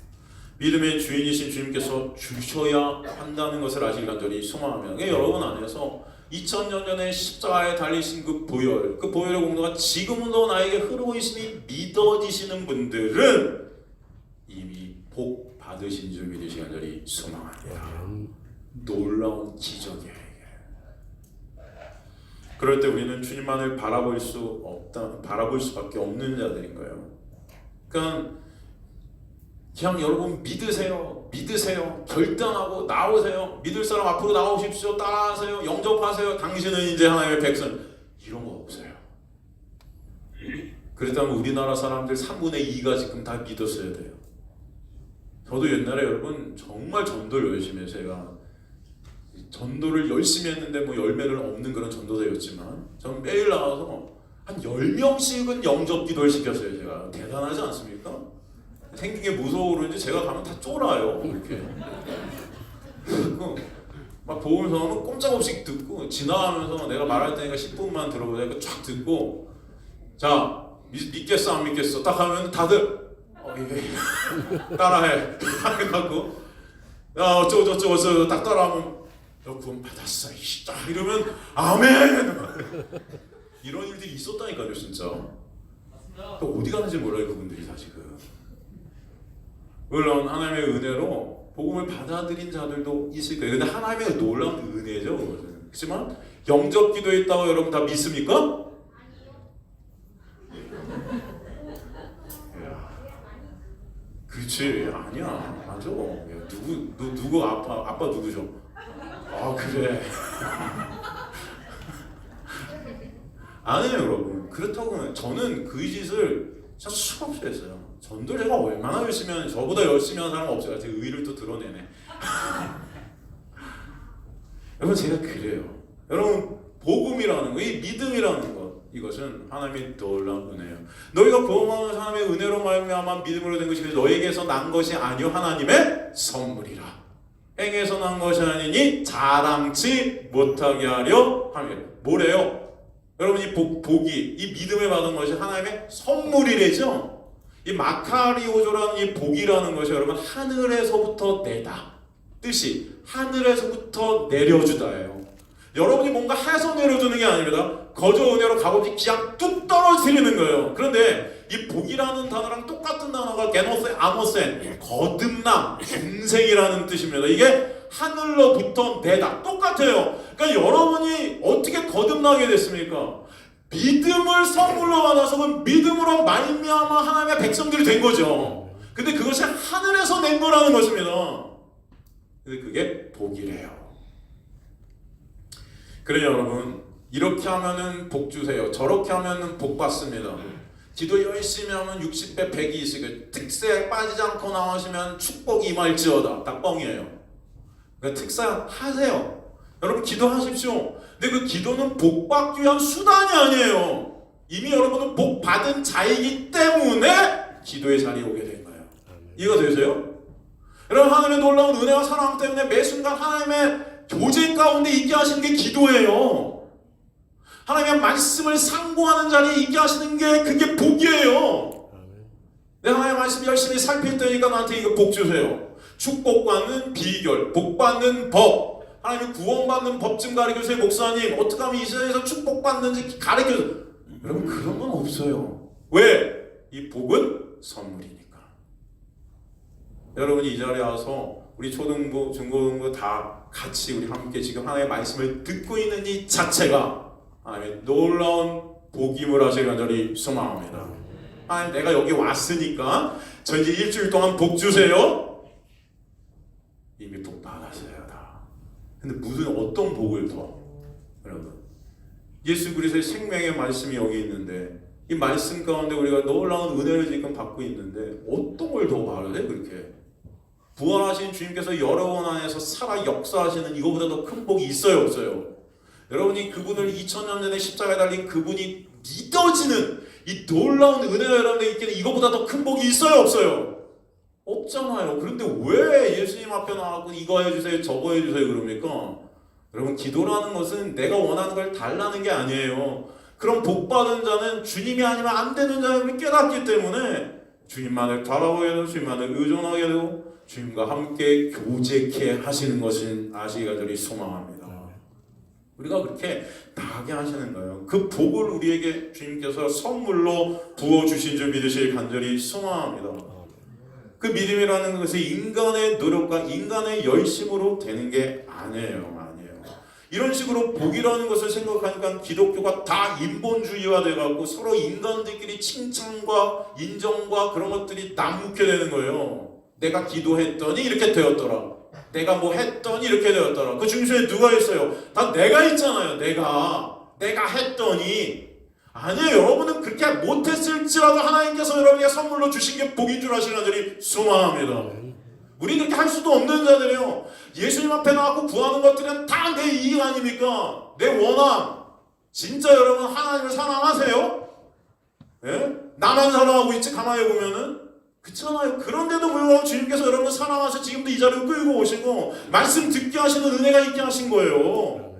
S1: 믿음의 주인이신 주님께서 주셔야 한다는 것을 아시기 간절히 소망합니다. 여러분 안에서 2000년 전에 십자가에 달리신 그 보혈, 그 보혈의 공로가 지금도 나에게 흐르고 있으니 믿어지시는 분들은 이미 복 받으신 줄 믿으시 간절히 소망합니다. 놀라운 기적이에요. 그럴 때 우리는 주님만을 바라볼 수밖에 없는 자들인 거예요. 그러니까 그냥 여러분 믿으세요. 결단하고 나오세요. 믿을 사람 앞으로 나오십시오. 따라하세요. 영접하세요. 당신은 이제 하나님의 백성. 이런 거 없어요. 그렇다면 우리나라 사람들 3분의 2가 지금 다 믿었어야 돼요. 저도 옛날에 여러분 정말 전도를 열심히 해서 제가 전도를 열심히 했는데 뭐 열매를 없는 그런 전도자였지만 저는 매일 나와서 한 10명씩은 영접 기도를 시켰어요. 제가 대단하지 않습니까? 생긴 게 무서워 그런지 제가 가면 다 쫄아요. 이렇게 막 보면서는 꼼짝없이 듣고 지나가면서 내가 말할 테니까 10분만 들어보자. 이거 쫙 듣고 자 믿겠어 안 믿겠어 딱 하면 다들 따라해. 해갖고 야 어쩌고 딱 따라하면 너 구원 받았어 이러면 아멘. 이런 일들이 있었다니까요. 진짜 또 어디 가는지 몰라요. 그분들이 다 지금. 물론 하나님의 은혜로 복음을 받아들인 자들도 있을 거예요. 근데 하나님의 놀라운 은혜죠. 그것은. 그렇지만 영접 기도했다고 여러분 다 믿습니까? 그렇지. 아니야. 맞아. 누구 아빠 누구죠? 아 그래. 아니에요 여러분. 그렇다고 저는 그 짓을 진짜 수없이 했어요. 전도를 제가 얼마나 열심히 하는, 저보다 열심히 하는 사람은 없어요. 제 의의를 또 드러내네. 여러분 제가 그래요. 여러분 복음이라는 거, 이 믿음이라는 것, 이것은 하나님의 놀라운 은혜예요. 너희가 구원받은 하나님의 은혜로 말미암아 믿음으로 된 것이 너에게서 난 것이 아니요 하나님의 선물이라. 행에서 난 것이 아니니 자랑치 못하게 하려 함이라. 뭐래요? 여러분 이 복이, 이 믿음을 받은 것이 하나님의 선물이래죠. 이 마카리오조라는 이 복이라는 것이 여러분 하늘에서부터 내다. 뜻이 하늘에서부터 내려주다예요. 여러분이 뭔가 해서 내려주는 게 아닙니다. 거저 은혜로 값없이 그냥 뚝 떨어뜨리는 거예요. 그런데 이 복이라는 단어랑 똑같은 단어가 게노세, 아모센, 거듭남, 중생이라는 뜻입니다. 이게 하늘로부터 내다. 똑같아요. 그러니까 여러분이 어떻게 거듭나게 됐습니까? 믿음을 선물로 받아서 그 믿음으로 말미암아 하나님의 백성들이 된 거죠. 근데 그것이 하늘에서 낸 거라는 것입니다. 근데 그게 복이래요. 그래요 여러분, 이렇게 하면은 복 주세요. 저렇게 하면은 복 받습니다. 기도 열심히 하면 60배 100이 있으니까 특세에 빠지지 않고 나오시면 축복이 임할지어다. 딱 뻥이에요. 그러니까 특사하세요. 여러분 기도하십시오. 근데 그 기도는 복 받기 위한 수단이 아니에요. 이미 여러분은 복 받은 자이기 때문에 기도의 자리에 오게 된 거예요. 이해가 되세요? 여러분 하나님의 놀라운 은혜와 사랑 때문에 매 순간 하나님의 교제 가운데 있게 하시는 게 기도예요. 하나님의 말씀을 상고하는 자리에 있게 하시는 게 그게 복이에요. 내가 하나님의 말씀 열심히 살필 테니까 나한테 이거 복 주세요. 축복받는 비결, 복받는 법, 하나님이 구원받는 법 좀 가르쳐주세요. 목사님 어떻게 하면 이 세상에서 축복받는지 가르쳐주세요. 여러분 그런 건 없어요. 왜? 이 복은 선물이니까. 여러분이 이 자리에 와서 우리 초등부, 중고등부 다 같이 우리 함께 지금 하나님의 말씀을 듣고 있는 이 자체가 하나님의 놀라운 복임을 하시길 간절히 소망합니다. 하나님 내가 여기 왔으니까 저 이제 일주일 동안 복 주세요. 이미 복 받았어요 다. 근데 무슨 어떤 복을 더? 여러분 예수 그리스도의 생명의 말씀이 여기 있는데 이 말씀 가운데 우리가 놀라운 은혜를 지금 받고 있는데 어떤 걸 더 바라야 돼 그렇게? 부활하신 주님께서 여러 번 안에서 살아 역사하시는 이거보다 더 큰 복이 있어요 없어요? 여러분이 그분을 2000년 전에 십자가에 달린 그분이 믿어지는 이 놀라운 은혜가 여러분에게 있기는 이거보다 더 큰 복이 있어요 없어요? 없잖아요. 그런데 왜 예수님 앞에 나와서 이거 해주세요 저거 해주세요 그럽니까? 여러분 기도라는 것은 내가 원하는 걸 달라는 게 아니에요. 그럼 복 받은 자는 주님이 아니면 안 되는 자임을 깨닫기 때문에 주님만을 바라보게 되고 주님만을 의존하게 되고 주님과 함께 교제케 하시는 것은 아시기 간절히 소망합니다. 우리가 그렇게 나게 하시는 거예요. 그 복을 우리에게 주님께서 선물로 부어주신 줄 믿으실 간절히 소망합니다. 그 믿음이라는 것이 인간의 노력과 인간의 열심으로 되는 게 아니에요. 이런 식으로 복이라는 것을 생각하니까 기독교가 다 인본주의화 돼갖고 서로 인간들끼리 칭찬과 인정과 그런 것들이 난무게 되는 거예요. 내가 기도했더니 이렇게 되었더라. 내가 뭐 했더니 이렇게 되었더라. 그 중심에 누가 있어요? 다 내가 있잖아요. 내가 했더니. 아니에요. 여러분은 그렇게 못했을지라도 하나님께서 여러분에게 선물로 주신 게 복인 줄 아시는 자들이 소망합니다. 우리 그렇게 할 수도 없는 자들이에요. 예수님 앞에 나와서 구하는 것들은 다 내 이익 아닙니까? 내 원함. 진짜 여러분 하나님을 사랑하세요? 예? 나만 사랑하고 있지 가만히 보면은 그렇잖아요. 그런데도 불구하고 주님께서 여러분을 사랑하셔 지금도 이 자리를 끌고 오시고 말씀 듣게 하시는 은혜가 있게 하신 거예요.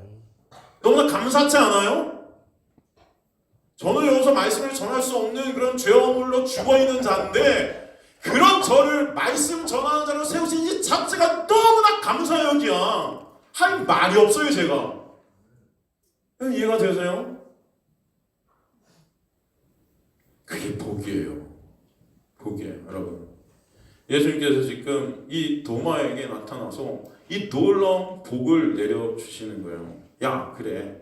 S1: 너무나 감사치 않아요? 저는 여기서 말씀을 전할 수 없는 그런 죄어물로 죽어있는 자인데 그런 저를 말씀 전하는 자로 세우신 이 자체가 너무나 감사해요. 그냥 할 말이 없어요. 제가 이해가 되세요? 그게 복이에요. 복이에요. 여러분 예수님께서 지금 이 도마에게 나타나서 이 놀라운 복을 내려주시는 거예요. 야 그래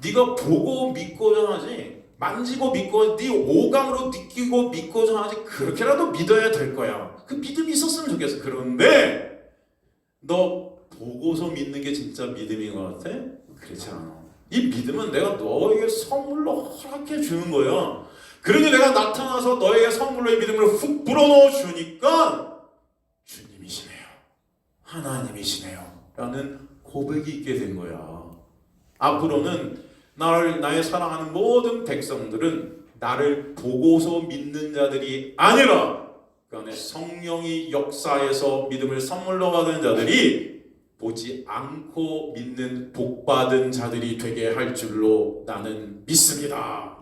S1: 네가 보고 믿고자 하지 만지고 믿고 네 오감으로 느끼고 믿고자 하지 그렇게라도 믿어야 될 거야. 그 믿음이 있었으면 좋겠어. 그런데 너 보고서 믿는 게 진짜 믿음인 것 같아? 그렇지 않아. 이 믿음은 내가 너에게 선물로 허락해 주는 거야. 그러니 내가 나타나서 너에게 선물로 이 믿음을 훅 불어넣어 주니까 주님이시네요. 하나님이시네요. 라는 고백이 있게 된 거야. 앞으로는 나의 사랑하는 모든 백성들은 나를 보고서 믿는 자들이 아니라 그 안에 성령이 역사해서 믿음을 선물로 받은 자들이 보지 않고 믿는 복받은 자들이 되게 할 줄로 나는 믿습니다.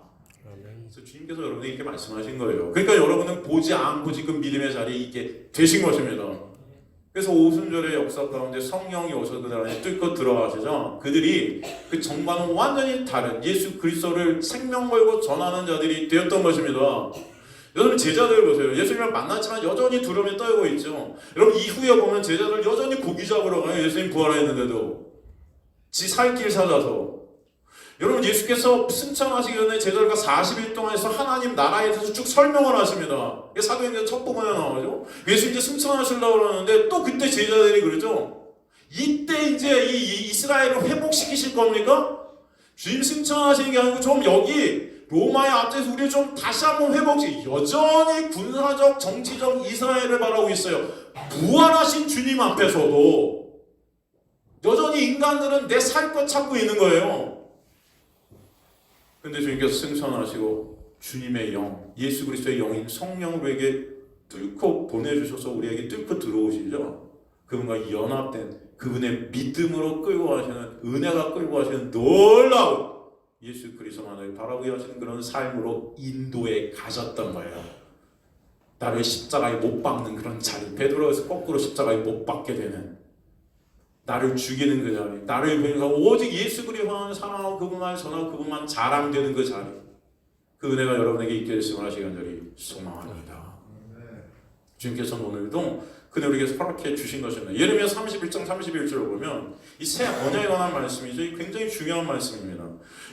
S1: 그래서 주님께서 여러분에게 이렇게 말씀하신 거예요. 그러니까 여러분은 보지 않고 지금 믿음의 자리에 있게 되신 것입니다. 그래서 오순절의 역사 가운데 성령이 오셔서 그 안에 뚫고 들어가시죠. 그들이 그 정과는 완전히 다른 예수 그리스도를 생명 걸고 전하는 자들이 되었던 것입니다. 여러분 제자들 보세요. 예수님을 만났지만 여전히 두려움에 떨고 있죠. 여러분 이후에 보면 제자들 여전히 고기 잡으러 가요. 예수님 부활했는데도 지 살 길 찾아서. 여러분 예수께서 승천하시기 전에 제자들과 40일 동안 해서 하나님 나라에 대해서 쭉 설명을 하십니다. 사도행전 첫 부분에 나오죠. 예수님 이제 승천하시려고 그러는데 또 그때 제자들이 그러죠. 이때 이제 이 이스라엘을 회복시키실 겁니까? 주님 승천하시는 게 아니고 좀 여기 로마의 앞에서 우리 좀 다시 한번 회복시. 여전히 군사적 정치적 이스라엘을 바라고 있어요. 부활하신 주님 앞에서도 여전히 인간들은 내 살 것 찾고 있는 거예요. 근데 주님께서 승천하시고 주님의 영, 예수 그리스도의 영인 성령을 우리에게 뚫고 보내주셔서 우리에게 뚫고 들어오시죠. 그분과 연합된 그분의 믿음으로 끌고 가시는 은혜가 끌고 가시는 놀라운 예수 그리스도만을 바라보게 하시는 그런 삶으로 인도에 가셨던 거예요. 나를 십자가에 못 박는 그런 자리, 베드로에서 거꾸로 십자가에 못 박게 되는 나를 죽이는 그 자리, 나를 보면서 오직 예수 그리스도만 사랑하고 그분만 전하고 그분만 자랑되는 그 자리, 그 은혜가 여러분에게 있게 됐음을 하시기 간절히 소망합니다. 주님께서는 오늘도 그대 우리에게 허락해 주신 것입니다. 예레미야 31장 31절을 보면 이 새 언약에 관한 말씀이죠. 굉장히 중요한 말씀입니다.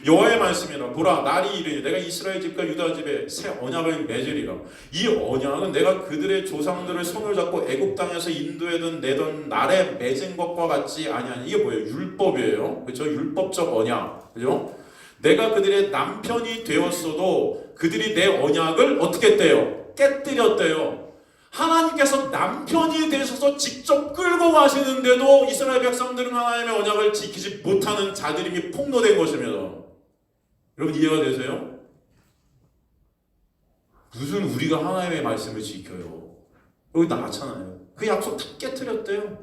S1: 여호와의 말씀이라 보라 날이 이르니 내가 이스라엘 집과 유다 집에 새 언약을 맺으리라. 이 언약은 내가 그들의 조상들을 손을 잡고 애굽 땅에서 인도에든 내던 날에 맺은 것과 같지 아니하니. 이게 뭐예요? 율법이에요. 그렇죠? 율법적 언약. 그렇죠? 내가 그들의 남편이 되었어도 그들이 내 언약을 어떻게 했대요? 깨뜨렸대요. 하나님께서 남편이 되셔서 직접 끌고 가시는데도 이스라엘 백성들은 하나님의 언약을 지키지 못하는 자들임이 폭로된 것입니다. 여러분 이해가 되세요? 무슨 우리가 하나님의 말씀을 지켜요? 여기 나왔잖아요. 그 약속 다 깨뜨렸대요.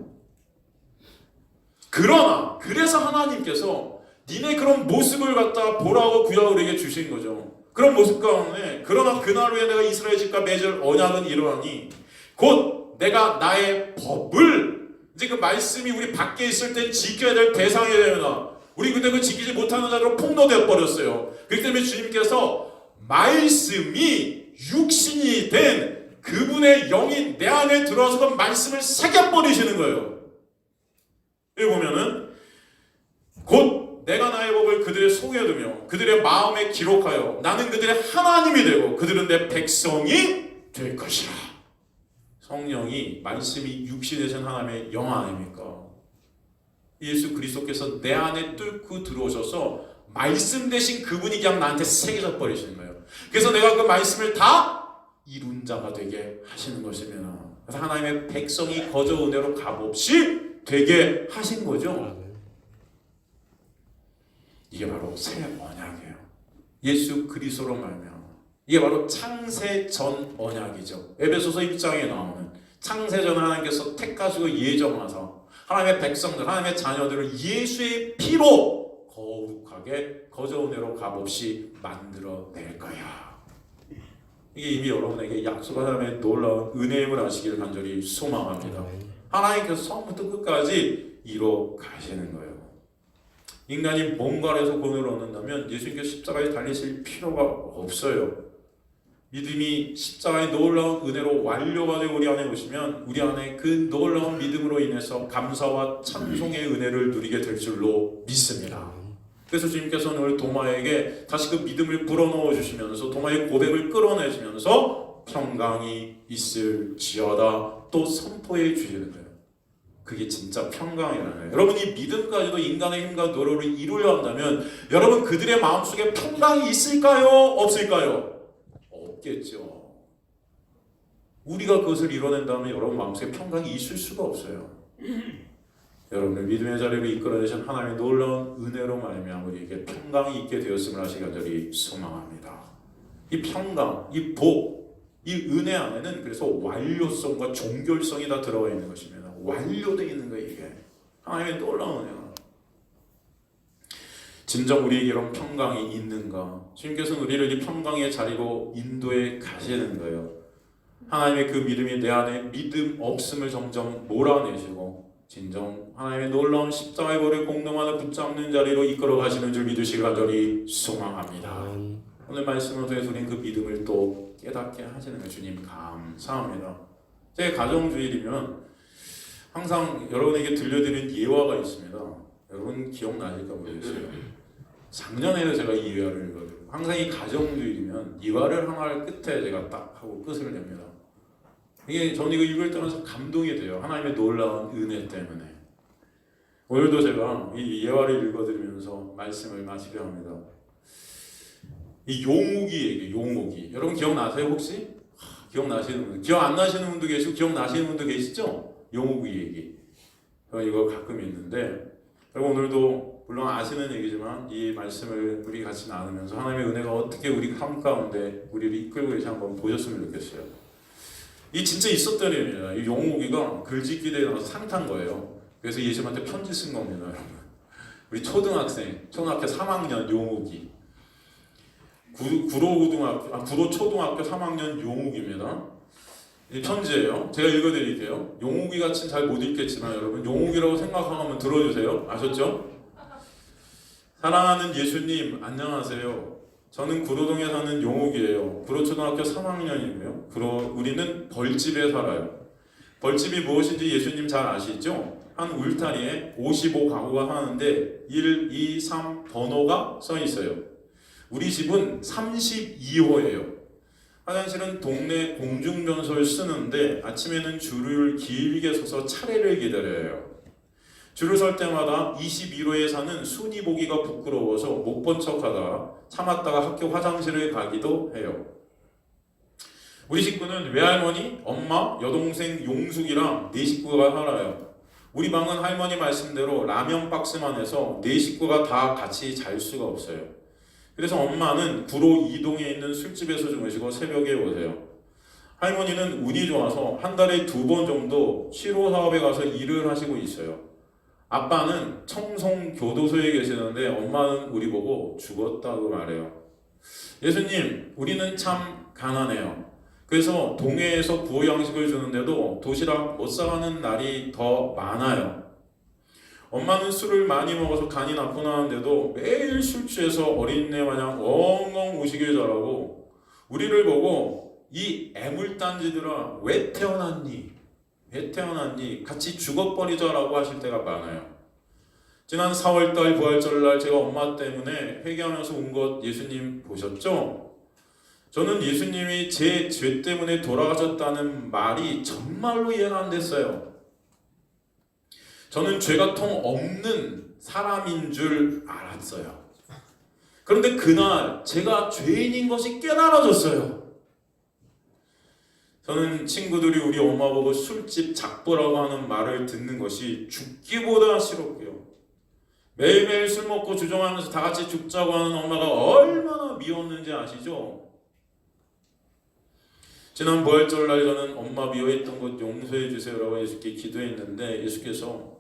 S1: 그러나 그래서 하나님께서 니네 그런 모습을 갖다 보라고 구약을 우리에게 주신 거죠. 그런 모습 가운데 그러나 그날 후에 내가 이스라엘 집과 맺을 언약은 이러하니 곧 내가 나의 법을 이제 그 말씀이 우리 밖에 있을 때 지켜야 될 대상이 되나 우리 근데 그 지키지 못하는 자로 폭로되어 버렸어요. 그렇기 때문에 주님께서 말씀이 육신이 된 그분의 영이 내 안에 들어와서 그 말씀을 새겨버리시는 거예요. 여기 보면은 곧 내가 나의 법을 그들의 속에 두며 그들의 마음에 기록하여 나는 그들의 하나님이 되고 그들은 내 백성이 될 것이라. 성령이 말씀이 육신되신 하나님의 영 아닙니까? 예수 그리스도께서 내 안에 뚫고 들어오셔서 말씀 대신 그분이 그냥 나한테 새겨져 버리시는 거예요. 그래서 내가 그 말씀을 다 이룬 자가 되게 하시는 것입니다. 그래서 하나님의 백성이 거저 은혜로 값없이 되게 하신 거죠. 이게 바로 새 언약이에요. 예수 그리스도로 말미암아 이게 바로 창세 전 언약이죠. 에베소서 1장에 나오는 창세 전 하나님께서 택하시고 예정하사 하나님의 백성들, 하나님의 자녀들을 예수의 피로 거룩하게 거저 은혜로 값없이 만들어낼 거야. 이게 이미 여러분에게 약속한 하나님의 놀라운 은혜임을 아시기를 간절히 소망합니다. 하나님께서 처음부터 끝까지 이뤄 가시는 거예요. 인간이 뭔가를 해서 구원을 얻는다면 예수님께서 십자가에 달리실 필요가 없어요. 믿음이 십자가의 놀라운 은혜로 완료가 되고 우리 안에 오시면 우리 안에 그 놀라운 믿음으로 인해서 감사와 찬송의 은혜를 누리게 될 줄로 믿습니다. 그래서 주님께서는 오늘 도마에게 다시 그 믿음을 불어넣어 주시면서 도마의 고백을 끌어내시면서 평강이 있을지어다 또 선포해 주시는 거예요. 그게 진짜 평강이라는 거예요. 여러분이 믿음까지도 인간의 힘과 노력을 이루려 한다면 여러분 그들의 마음속에 평강이 있을까요? 없을까요? 없겠죠. 우리가 그것을 이뤄낸다면 여러분 마음속에 평강이 있을 수가 없어요. 여러분을 믿음의 자리로 이끌어내신 하나님의 놀라운 은혜로 말미암아 우리에게 평강이 있게 되었음을 하시기 간절히 소망합니다. 이 평강, 이 복, 이 은혜 안에는 그래서 완료성과 종결성이 다 들어가 있는 것입니다. 완료되어 있는 거예요. 이게 하나님의 놀라운 은혜가. 진정 우리에게 이런 평강이 있는가? 주님께서는 우리를 이 평강의 자리로 인도해 가시는 거예요. 하나님의 그 믿음이 내 안에 믿음 없음을 점점 몰아내시고 진정 하나님의 놀라운 십자가의 벌을 공동하여 붙잡는 자리로 이끌어 가시는 줄 믿으시기 간절히 소망합니다. 오늘 말씀을 통해서 우리는 그 믿음을 또 깨닫게 하시는 거 주님 감사합니다. 제 가정주일이면 항상 여러분에게 들려드리는 예화가 있습니다. 여러분 기억나실까 모르겠어요. 작년에도 제가 이 예화를 읽거든요. 항상 이 가정주일이면 예화를 하나를 끝에 제가 딱 하고 끝을 냅니다. 이게 저는 이거 읽을 때마다 감동이 돼요. 하나님의 놀라운 은혜 때문에. 오늘도 제가 이 예화를 읽어드리면서 말씀을 마치려 합니다. 이 용우기 얘기, 용우기. 여러분 기억나세요 혹시? 기억나시는 분? 기억 안 나시는 분도 계시고 기억나시는 분도 계시죠? 용우기 얘기. 저는 이거 가끔 있는데 여러분 오늘도 물론 아시는 얘기지만 이 말씀을 우리 같이 나누면서 하나님의 은혜가 어떻게 우리 삶 가운데 우리를 이끌고 계시 한번 보셨으면 좋겠어요. 이 진짜 있었던 일입니다. 이 용우기가 글짓기대에 나와서 상 탄 거예요. 그래서 예수님한테 편지 쓴 겁니다, 여러분. 우리 초등학생, 초등학교 3학년 용우기. 구로 초등학교 3학년 용우기입니다. 이 편지예요. 제가 읽어드릴게요. 용우기 같이 잘 못 읽겠지만 여러분 용우기라고 생각하면 들어주세요. 아셨죠? 사랑하는 예수님 안녕하세요. 저는 구로동에 사는 용욱이에요. 구로초등학교 3학년이고요. 우리는 벌집에 살아요. 벌집이 무엇인지 예수님 잘 아시죠? 한 울타리에 55가구가 사는데 1, 2, 3 번호가 써 있어요. 우리 집은 32호예요. 화장실은 동네 공중변소를 쓰는데 아침에는 줄을 길게 서서 차례를 기다려요. 줄을 설 때마다 21호에 사는 순이 보기가 부끄러워서 못 본 척하다가 참았다가 학교 화장실을 가기도 해요. 우리 식구는 외할머니, 엄마, 여동생 용숙이랑 4식구가 살아요. 우리 방은 할머니 말씀대로 라면 박스만 해서 4식구가 다 같이 잘 수가 없어요. 그래서 엄마는 구로 이동에 있는 술집에서 주무시고 새벽에 오세요. 할머니는 운이 좋아서 한 달에 2번 정도 치료 사업에 가서 일을 하시고 있어요. 아빠는 청송교도소에 계시는데 엄마는 우리 보고 죽었다고 말해요. 예수님, 우리는 참 가난해요. 그래서 동해에서 구호 양식을 주는데도 도시락 못 사가는 날이 더 많아요. 엄마는 술을 많이 먹어서 간이 나쁘나는데도 매일 술 취해서 어린애 마냥 엉엉 우시길 잘하고 우리를 보고 이 애물단지들아 왜 태어났니? 왜 태어났니? 같이 죽어버리자라고 하실 때가 많아요. 지난 4월달 부활절날 제가 엄마 때문에 회개하면서 온 것 예수님 보셨죠? 저는 예수님이 제 죄 때문에 돌아가셨다는 말이 정말로 이해가 안 됐어요. 저는 죄가 통 없는 사람인 줄 알았어요. 그런데 그날 제가 죄인인 것이 깨달아졌어요. 저는 친구들이 우리 엄마 보고 술집 작보라고 하는 말을 듣는 것이 죽기보다 싫었고요. 매일매일 술 먹고 주정하면서 다 같이 죽자고 하는 엄마가 얼마나 미웠는지 아시죠? 지난 부활절날 저는 엄마 미워했던 것 용서해 주세요라고 예수께 기도했는데 예수께서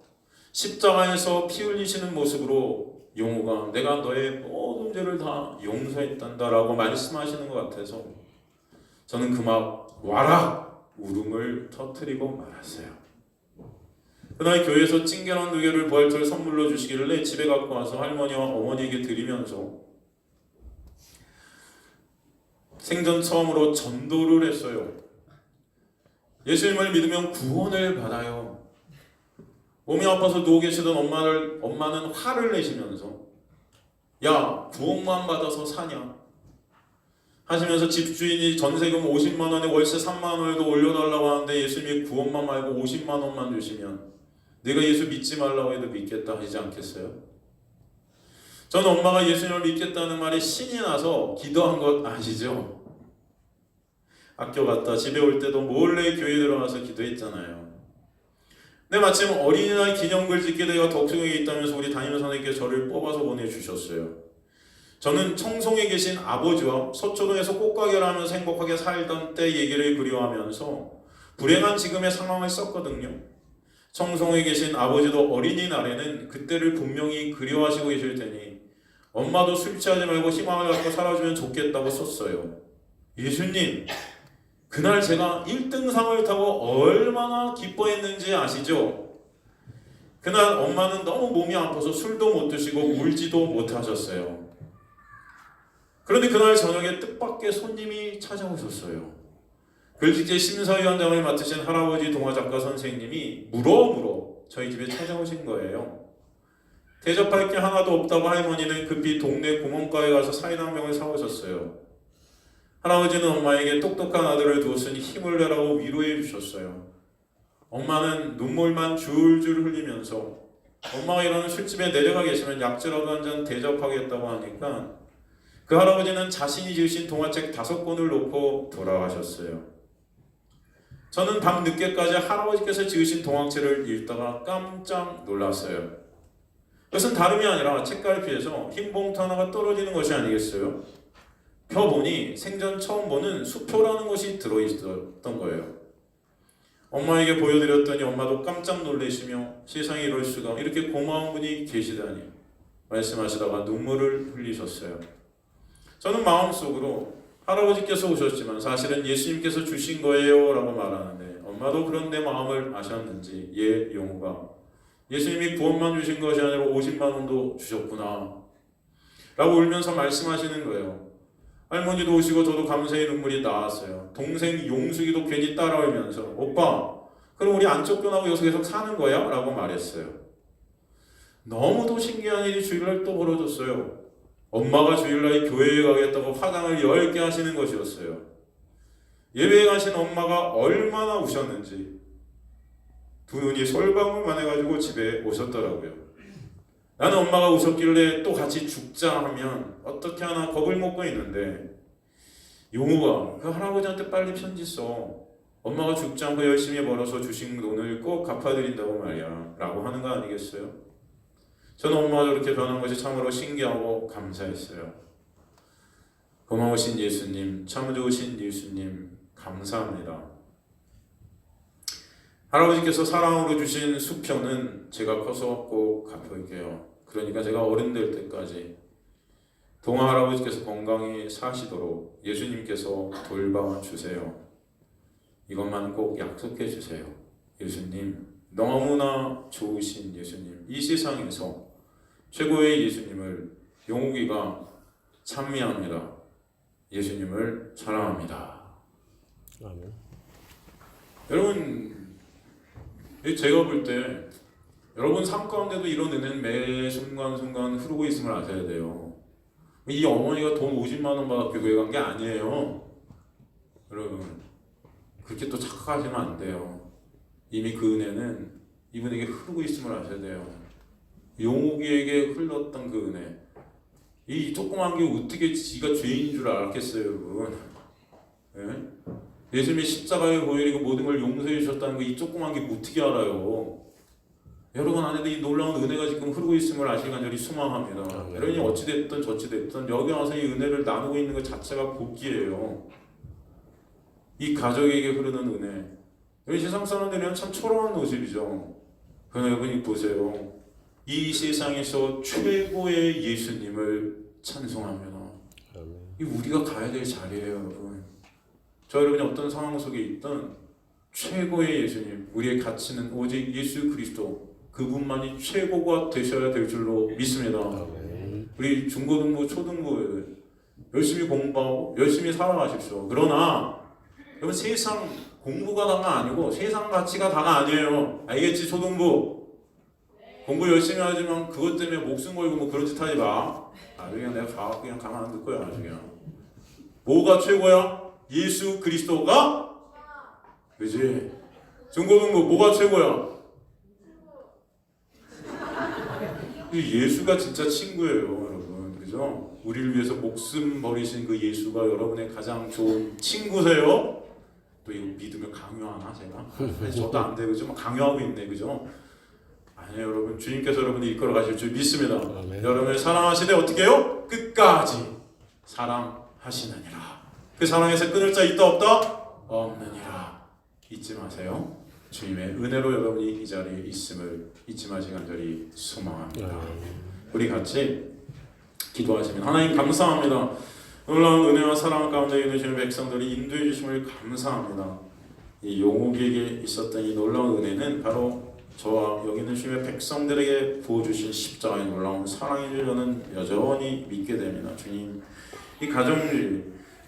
S1: 십자가에서 피 흘리시는 모습으로 용우가 내가 너의 모든 죄를 다 용서했단다라고 말씀하시는 것 같아서 저는 그막 와라! 울음을 터뜨리고 말았어요. 그날 교회에서 찡겨난 2개를 부활절 선물로 주시길래 집에 갖고 와서 할머니와 어머니에게 드리면서 생전 처음으로 전도를 했어요. 예수님을 믿으면 구원을 받아요. 몸이 아파서 누워 계시던 엄마는 화를 내시면서 야, 구원만 받아서 사냐? 하시면서 집주인이 전세금 50만 원에 월세 3만 원을 더 올려달라고 하는데 예수님이 구원만 말고 50만 원만 주시면 내가 예수 믿지 말라고 해도 믿겠다 하시지 않겠어요? 저는 엄마가 예수님을 믿겠다는 말에 신이 나서 기도한 것 아시죠? 학교 갔다 집에 올 때도 몰래 교회 들어가서 기도했잖아요. 근데 마침 어린이날 기념글 찍게 대가 덕수궁에 있다면서 우리 담임 선생님께서 저를 뽑아서 보내주셨어요. 저는 청송에 계신 아버지와 서초동에서 꽃가게를 하면서 행복하게 살던 때 얘기를 그리워하면서 불행한 지금의 상황을 썼거든요. 청송에 계신 아버지도 어린이날에는 그때를 분명히 그리워하시고 계실 테니 엄마도 술 취하지 말고 희망을 갖고 살아주면 좋겠다고 썼어요. 예수님, 그날 제가 1등상을 타고 얼마나 기뻐했는지 아시죠? 그날 엄마는 너무 몸이 아파서 술도 못 드시고 울지도 못하셨어요. 그런데 그날 저녁에 뜻밖의 손님이 찾아오셨어요. 글짓기 심사위원장을 맡으신 할아버지 동화작가 선생님이 물어 저희 집에 찾아오신 거예요. 대접할 게 하나도 없다고 할머니는 급히 동네 공원가에 가서 사이다 한 병을 사오셨어요. 할아버지는 엄마에게 똑똑한 아들을 두었으니 힘을 내라고 위로해 주셨어요. 엄마는 눈물만 줄줄 흘리면서 엄마가 이러는 술집에 내려가 계시면 약주라도 한 잔 대접하겠다고 하니까 그 할아버지는 자신이 지으신 동화책 5권을 놓고 돌아가셨어요. 저는 밤 늦게까지 할아버지께서 지으신 동화책을 읽다가 깜짝 놀랐어요. 그것은 다름이 아니라 책갈피에서 흰 봉투 하나가 떨어지는 것이 아니겠어요? 펴보니 생전 처음 보는 수표라는 것이 들어있었던 거예요. 엄마에게 보여드렸더니 엄마도 깜짝 놀라시며 세상에 이럴 수가, 이렇게 고마운 분이 계시다니 말씀하시다가 눈물을 흘리셨어요. 저는 마음속으로 할아버지께서 오셨지만 사실은 예수님께서 주신 거예요 라고 말하는데 엄마도 그런 내 마음을 아셨는지 예 용우가 예수님이 구원만 주신 것이 아니라 50만 원도 주셨구나 라고 울면서 말씀하시는 거예요. 할머니도 오시고 저도 감사의 눈물이 나왔어요. 동생 용숙이도 괜히 따라오면서 오빠 그럼 우리 안 쫓겨나고 여기서 계속 사는 거야? 라고 말했어요. 너무도 신기한 일이 주일날 또 벌어졌어요. 엄마가 주일날 교회에 가겠다고 화장을 10개 하시는 것이었어요. 예배에 가신 엄마가 얼마나 우셨는지 두 눈이 솔방울만 해가지고 집에 오셨더라고요. 나는 엄마가 우셨길래 또 같이 죽자 하면 어떻게 하나 겁을 먹고 있는데 용우가 그 할아버지한테 빨리 편지 써. 엄마가 죽지 않고 열심히 벌어서 주신 돈을 꼭 갚아드린다고 말이야 라고 하는 거 아니겠어요? 저는 엄마가 저렇게 변한 것이 참으로 신기하고 감사했어요. 고마우신 예수님, 참 좋으신 예수님 감사합니다. 할아버지께서 사랑으로 주신 수표는 제가 커서 꼭 갚을게요. 그러니까 제가 어른 될 때까지 동아 할아버지께서 건강히 사시도록 예수님께서 돌봐 주세요. 이것만 꼭 약속해 주세요. 예수님, 너무나 좋으신 예수님, 이 세상에서 최고의 예수님을 용욱이가 찬미합니다. 예수님을 사랑합니다.
S2: 아멘.
S1: 여러분, 제가 볼 때 여러분 삶 가운데도 이런 은혜는 매 순간순간 흐르고 있음을 아셔야 돼요. 이 어머니가 돈 50만 원 받아 교회 간 게 아니에요. 여러분, 그렇게 또 착각하시면 안 돼요. 이미 그 은혜는 이분에게 흐르고 있음을 아셔야 돼요. 용욱이에게 흘렀던 그 은혜, 이 조그만 게 어떻게 지가 죄인 줄 알았겠어요, 여러분? 예? 예수님이 십자가에 보이고 모든 걸 용서해 주셨다는 거 이 조그만 게 어떻게 알아요? 여러분 안에도 이 놀라운 은혜가 지금 흐르고 있음을 아시기 간절히 소망합니다. 여러분이 어찌됐든 저찌됐든 여기 와서 이 은혜를 나누고 있는 것 자체가 복이에요. 이 가족에게 흐르는 은혜. 여기 세상 사람들이랑 참 초라한 모습이죠. 그러나 여러분이 보세요. 이 세상에서 최고의 예수님을 찬송합니다. 이 우리가 가야 될 자리예요, 여러분. 저 여러분이 어떤 상황 속에 있든 최고의 예수님, 우리의 가치는 오직 예수 그리스도, 그분만이 최고가 되셔야 될 줄로 믿습니다. 우리 중고등부, 초등부 열심히 공부하고 열심히 살아가십시오. 그러나 여러분 세상 공부가 다가 아니고 세상 가치가 다가 아니에요. 알겠지? 초등부 공부 열심히 하지만 그것 때문에 목숨 걸고 뭐 그런 짓 하지 마. 그냥 내가 그냥 가만 안 둘 거야. 그냥 뭐가 최고야? 예수 그리스도가, 그지? 중고등부 뭐가 최고야? 예수가 진짜 친구예요, 여러분. 그죠? 우리를 위해서 목숨 버리신 그 예수가 여러분의 가장 좋은 친구세요. 또 이거 믿으면 강요하나 제가? 저도 안 돼, 그죠? 강요하고 있네, 그죠? 아니에요, 여러분. 주님께서 여러분을 이끌어 가실 줄 믿습니다. 여러분을 사랑하시되 어떻게 해요? 끝까지 사랑하시느니라. 그 사랑에서 끊을 자 있다 없다? 없느니라. 잊지 마세요. 주님의 은혜로 여러분이 이 자리에 있음을 잊지 마시기 간절히 소망합니다. 우리 같이 기도하시면 하나님 감사합니다. 놀라운 은혜와 사랑 가운데 있는 주님의 백성들이 인도해 주심을 감사합니다. 이 용욱에게 있었던 이 놀라운 은혜는 바로 저와 여기 있는 주님의 백성들에게 부어주신 십자가의 놀라운 사랑인 줄 저는 여전히 믿게 됩니다. 주님, 이 가정주의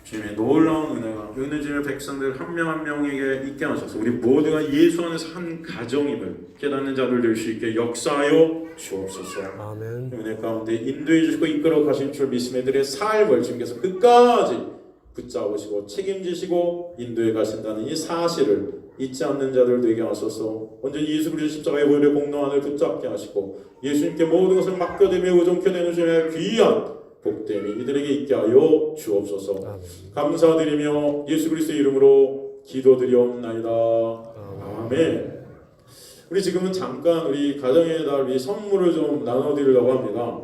S1: 주님의 놀라운 은혜가 여기 주님의 백성들 한 명 한 명에게 있게 하셔서 우리 모두가 예수 안에서 한 가정임을 깨닫는 자들 될 수 있게 역사하여 주옵소서.
S2: 아멘.
S1: 은혜 가운데 인도해 주시고 이끌어 가신 줄 믿음의 들의 삶을 주님께서 끝까지 붙잡으시고 책임지시고 인도해 가신다는 이 사실을 잊지 않는 자들 되게 하소서. 온전히 예수 그리스도 십자가의 보혈의 공로안을 붙잡게 하시고 예수님께 모든 것을 맡겨드리며 의존케 되는 주님의 귀한 복됨이 이들에게 있게 하여 주옵소서.
S2: 아멘.
S1: 감사드리며 예수 그리스도의 이름으로 기도드리옵나이다. 아멘. 우리 지금은 잠깐 우리 가정의 날 위 선물을 좀 나눠드리려고 합니다.